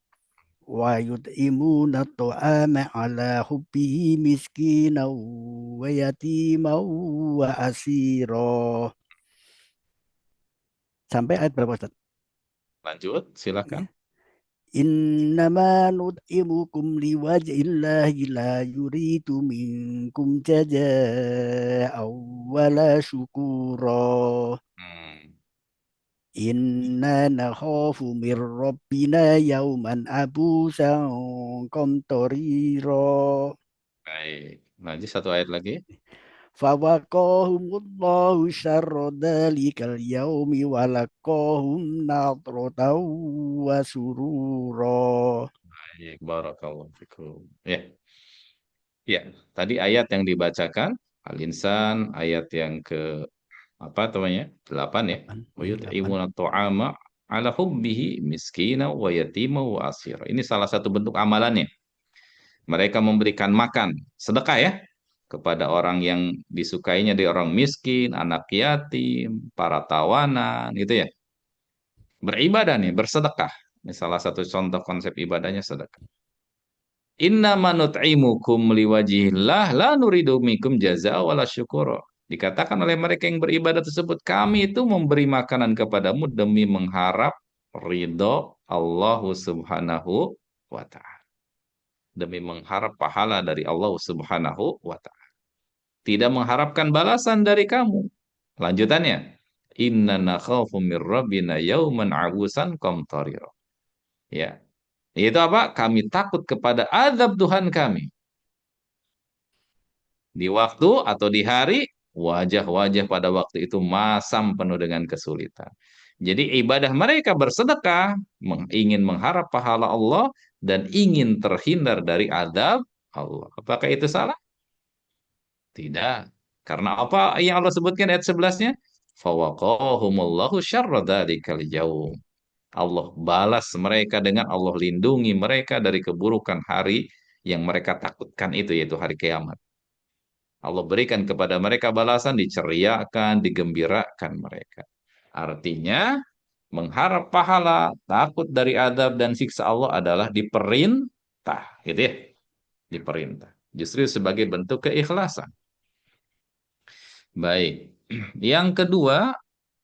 Wa yut'imuna at'ama ala hubbihi miskinan wa yatiman wa asira. Sampai ayat berapa, Ustaz? Lanjut, silakan. Ya. Innama nut'imukum liwajhillahi la yuridu minkum jazaa'a wala syukura. Inna nakhafu min rabbina yauman abusan qamtarira. Baik. Lanjut satu ayat lagi. Fawaqahumullahu syarra dzalikal yaumi wa laqahum nadratan wa surura. Baik, barakallahu fikum. Ya, ya. Tadi ayat yang dibacakan Al-Insan ayat yang ke apa namanya? 8 ya. Delapan. Wa Delapan. yut'imuna ta'ama ala hubbihi miskina wa yatima wa asira. Ini salah satu bentuk amalannya. Mereka memberikan makan, sedekah ya, kepada orang yang disukainya dari orang miskin, anak yatim, para tawanan, gitu ya. Beribadah nih, bersedekah. Ini salah satu contoh konsep ibadahnya sedekah. Inna manut'imukum liwajihillah la nuridu mikum jaza wala syukura. Dikatakan oleh mereka yang beribadah tersebut, kami itu memberi makanan kepadamu demi mengharap ridho Allah Subhanahu wa ta'ala. Demi mengharap pahala dari Allah Subhanahu wa ta'ala. Tidak mengharapkan balasan dari kamu. Lanjutannya, inna nakhafu min rabbina yauman abusan qamtarira. Ya. Itu apa? Kami takut kepada azab Tuhan kami. Di waktu atau di hari, wajah-wajah pada waktu itu masam penuh dengan kesulitan. Jadi ibadah mereka bersedekah, ingin mengharap pahala Allah, dan ingin terhindar dari azab Allah. Apakah itu salah? Tidak. Karena apa yang Allah sebutkan ayat 11-nya? Fawaqahumullahu syarra dzalikal yaum. Allah balas mereka dengan Allah lindungi mereka dari keburukan hari yang mereka takutkan itu, yaitu hari kiamat. Allah berikan kepada mereka balasan, diceriakan, digembirakan mereka. Artinya, mengharap pahala, takut dari adab dan siksa Allah adalah diperintah, gitu ya. Diperintah. Justru sebagai bentuk keikhlasan. Baik. Yang kedua,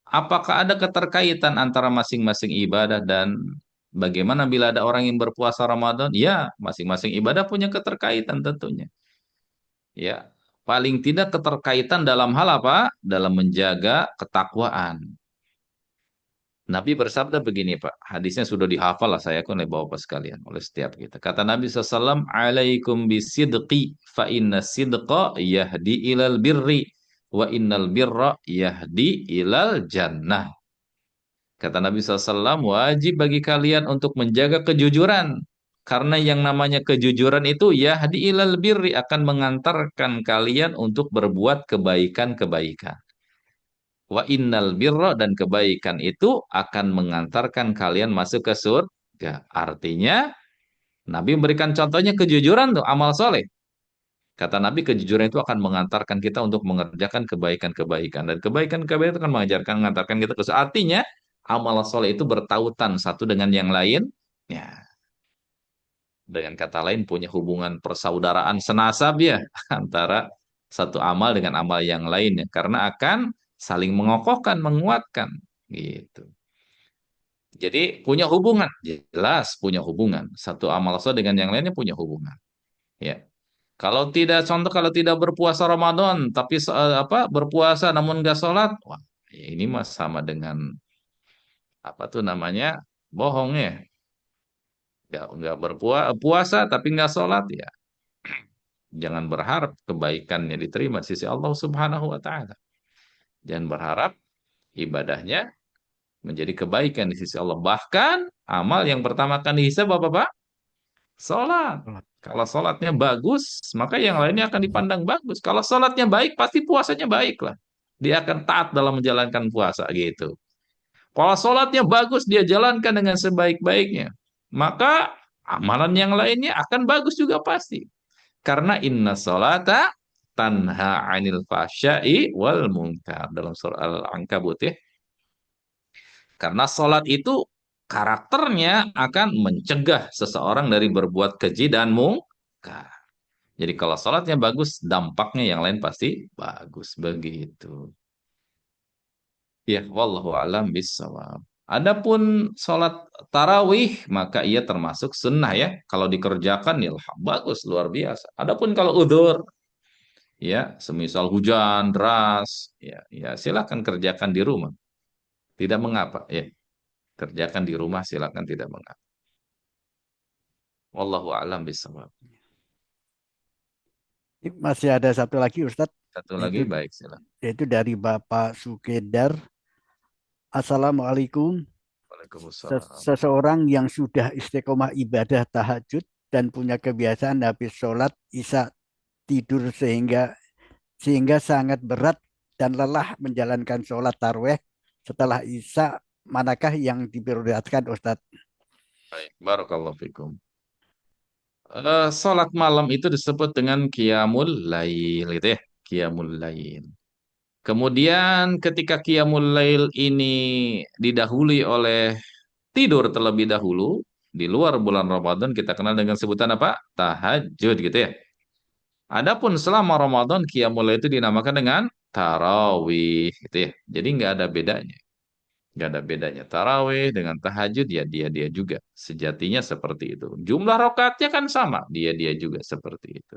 apakah ada keterkaitan antara masing-masing ibadah dan bagaimana bila ada orang yang berpuasa Ramadan? Ya, masing-masing ibadah punya keterkaitan tentunya. Ya, paling tidak keterkaitan dalam hal apa? Dalam menjaga ketakwaan. Nabi bersabda begini, Pak. Hadisnya sudah dihafal lah saya oleh bapak sekalian, oleh setiap kita. Kata Nabi SAW, alaikum bisidqi, fa inna sidqa yahdi ilal birri, wa innal birra yahdi ilal jannah. Kata Nabi SAW, wajib bagi kalian untuk menjaga kejujuran. Karena yang namanya kejujuran itu yahdi ilal birri, akan mengantarkan kalian untuk berbuat kebaikan-kebaikan. Wa innal birra, dan kebaikan itu akan mengantarkan kalian masuk ke surga. Artinya, Nabi memberikan contohnya kejujuran tuh, amal soleh. Kata Nabi, kejujuran itu akan mengantarkan kita untuk mengerjakan kebaikan-kebaikan. Dan kebaikan-kebaikan itu akan mengantarkan kita ke surga. Artinya, amal soleh itu bertautan satu dengan yang lain. Ya, dengan kata lain punya hubungan persaudaraan senasab ya antara satu amal dengan amal yang lainnya, karena akan saling mengokohkan, menguatkan gitu. Jadi punya hubungan, jelas punya hubungan. Satu amal soleh dengan yang lainnya punya hubungan. Ya. Kalau tidak, contoh kalau tidak berpuasa Ramadan tapi apa berpuasa namun nggak sholat, wah ya ini mah sama dengan apa tuh namanya bohong ya. Nggak berpuasa tapi nggak sholat ya. Jangan berharap kebaikannya diterima di sisi Allah Subhanahu wa taala. Jangan berharap ibadahnya menjadi kebaikan di sisi Allah. Bahkan amal yang pertama kali dihisab apa, Pak? Salat. Kalau salatnya bagus, maka yang lainnya akan dipandang bagus. Kalau salatnya baik, pasti puasanya baik lah. Dia akan taat dalam menjalankan puasa gitu. Kalau salatnya bagus, dia jalankan dengan sebaik-baiknya. Maka amalan yang lainnya akan bagus juga pasti. Karena inna salata tanha 'anil fahsya'i wal munkar dalam surah Al-Ankabut ya. Karena salat itu karakternya akan mencegah seseorang dari berbuat keji dan mungkar. Jadi kalau salatnya bagus, dampaknya yang lain pasti bagus begitu. Ya, wallahu alam bissawab. Adapun salat tarawih maka ia termasuk sunnah ya. Kalau dikerjakan ya bagus luar biasa. Adapun kalau udzur ya, semisal hujan deras, ya, ya silakan kerjakan di rumah. Tidak mengapa, ya. Kerjakan di rumah silakan tidak mengapa. Wallahu a'lam bishawab. Masih ada satu lagi Ustadz, Satu lagi baik silakan. yaitu dari Bapak Sukedar. Assalamualaikum. Waalaikumsalam. Seseorang yang sudah istiqomah ibadah tahajud dan punya kebiasaan habis sholat isya tidur sehingga sangat berat dan lelah menjalankan sholat tarawih setelah isya, manakah yang diprioritaskan Ustadz? Baik, barakallahu fikum. Salat malam itu disebut dengan qiyamul lail gitu ya, qiyamul lail. Kemudian ketika qiyamul lail ini didahului oleh tidur terlebih dahulu di luar bulan Ramadan kita kenal dengan sebutan apa? Tahajud gitu ya. Adapun selama Ramadan qiyamul lail itu dinamakan dengan tarawih gitu ya. Jadi nggak ada bedanya. Nggak ada bedanya. Tarawih dengan tahajud ya dia-dia juga. Sejatinya seperti itu. Jumlah rakaatnya kan sama. Dia-dia juga seperti itu.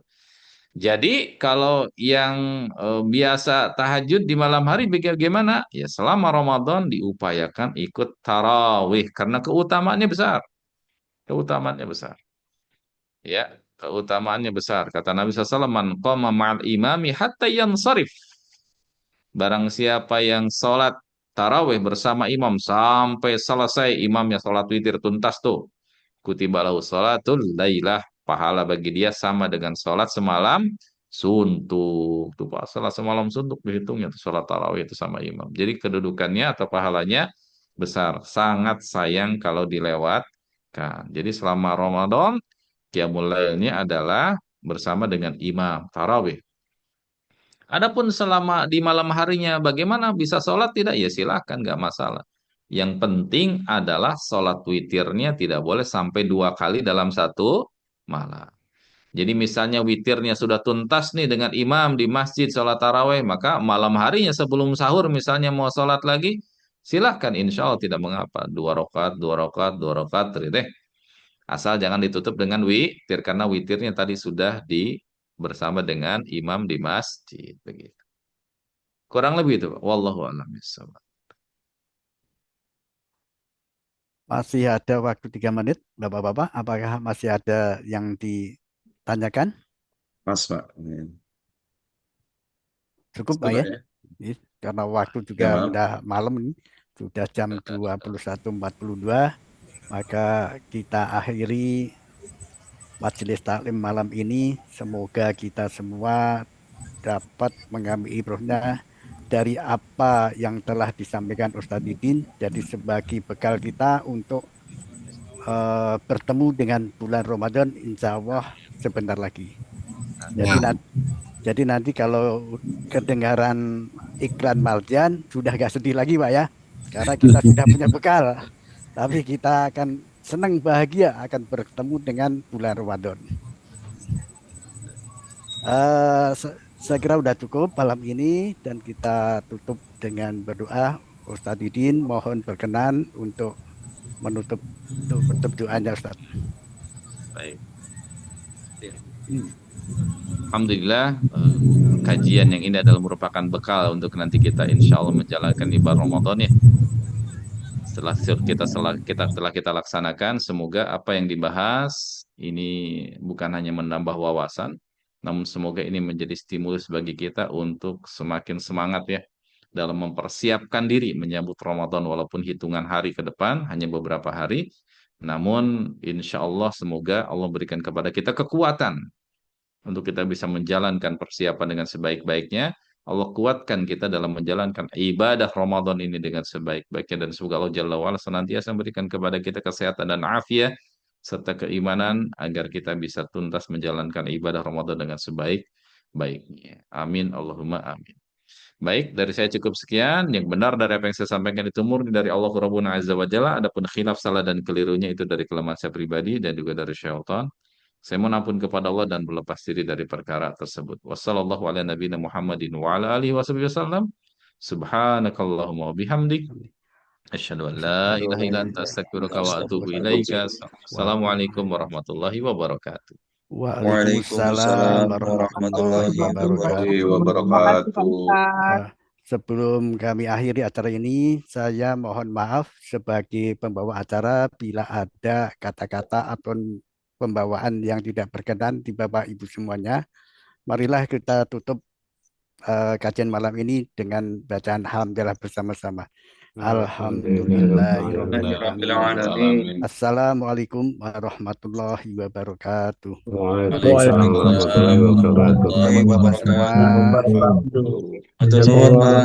Jadi kalau yang biasa tahajud di malam hari bagaimana? Ya selama Ramadan diupayakan ikut tarawih. Karena keutamaannya besar. Keutamaannya besar. Ya, keutamaannya besar. Kata Nabi SAW, "Man qama ma'al imami hatta yansarif." Barang siapa yang sholat tarawih bersama imam sampai selesai imamnya sholat witir tuntas tuh. Kutiba lahu sholatul lailah. Pahala bagi dia sama dengan sholat semalam suntuk. Tuh Pak, sholat semalam suntuk dihitungnya tuh sholat tarawih itu sama imam. Jadi kedudukannya atau pahalanya besar. Sangat sayang kalau dilewatkan. Jadi selama Ramadan, qiyamul lailnya adalah bersama dengan imam tarawih. Adapun selama di malam harinya bagaimana bisa sholat tidak? Ya silakan nggak masalah. Yang penting adalah sholat witirnya tidak boleh sampai 2 kali dalam satu malam. Jadi misalnya witirnya sudah tuntas nih dengan imam di masjid sholat taraweh, maka malam harinya sebelum sahur misalnya mau sholat lagi, silahkan insya Allah tidak mengapa. 2 rakaat, 2 rakaat, 2 rakaat, gitu deh. Asal jangan ditutup dengan witir karena witirnya tadi sudah bersama dengan imam di masjid begitu. Kurang lebih itu, Pak. Wallahu a'lam bishawab. Masih ada waktu 3 menit, Bapak-Bapak. Apakah masih ada yang ditanyakan? Pas, Pak. Cukup, Pak Cukup ya? ya? Ini karena waktu Ya, juga maaf. udah malam ini, sudah jam 21.42, maka kita akhiri majelis taklim malam ini. Semoga kita semua dapat mengambil ibrahnya dari apa yang telah disampaikan Ustadz Didin, jadi sebagai bekal kita untuk bertemu dengan bulan Ramadan insya Allah sebentar lagi. Jadi, Ya. jadi nanti kalau kedengaran iklan Maljan sudah gak sedih lagi Pak ya, karena kita sudah punya bekal. Tapi kita akan senang bahagia akan bertemu dengan bulan Ramadan. Saya kira udah cukup malam ini dan kita tutup dengan berdoa. Ustadz Didin mohon berkenan untuk menutup doanya Ustadz. Baik. Alhamdulillah kajian yang ini adalah merupakan bekal untuk nanti kita insya Allah menjalankan ibadah Ramadan ya. Setelah kita laksanakan, semoga apa yang dibahas ini bukan hanya menambah wawasan, namun semoga ini menjadi stimulus bagi kita untuk semakin semangat ya dalam mempersiapkan diri menyambut Ramadan walaupun hitungan hari ke depan, hanya beberapa hari. Namun insya Allah semoga Allah berikan kepada kita kekuatan untuk kita bisa menjalankan persiapan dengan sebaik-baiknya. Allah kuatkan kita dalam menjalankan ibadah Ramadan ini dengan sebaik-baiknya dan semoga Allah Jalla wa'ala senantiasa memberikan kepada kita kesehatan dan afiat serta keimanan agar kita bisa tuntas menjalankan ibadah Ramadan dengan sebaik-baiknya. Amin Allahumma amin. Baik, dari saya cukup sekian. Yang benar dari apa yang saya sampaikan itu murni dari Allah Rabbuna Azza wa Jalla. Adapun khilaf, salah dan kelirunya itu dari kelemahan saya pribadi dan juga dari syaitan. Saya mohon ampun kepada Allah dan berlepas diri dari perkara tersebut. Wassallallahu ala nabiyina Muhammadin wa ala alihi wasallam. Subhanakallahumma wa bihamdik. Asyhadu an la ilaha illa anta astaghfiruka wa atubu ilaika. Assalamualaikum warahmatullahi wabarakatuh. Waalaikumsalam warahmatullahi warahmatullahi wabarakatuh. wabarakatuh. Sebelum kami akhiri acara ini, saya mohon maaf sebagai pembawa acara bila ada kata-kata atau pembawaan yang tidak berkenan di Bapak Ibu semuanya. Marilah kita tutup kajian malam ini dengan bacaan alhamdulillah bersama-sama. Alhamdulillahirabbil Alamin. Assalamualaikum warahmatullahi wabarakatuh. Waalaikumsalam Waalaikumsalam warahmatullahi Bapak-bapak wabarakatuh. semua. Matur nuwun, Pak.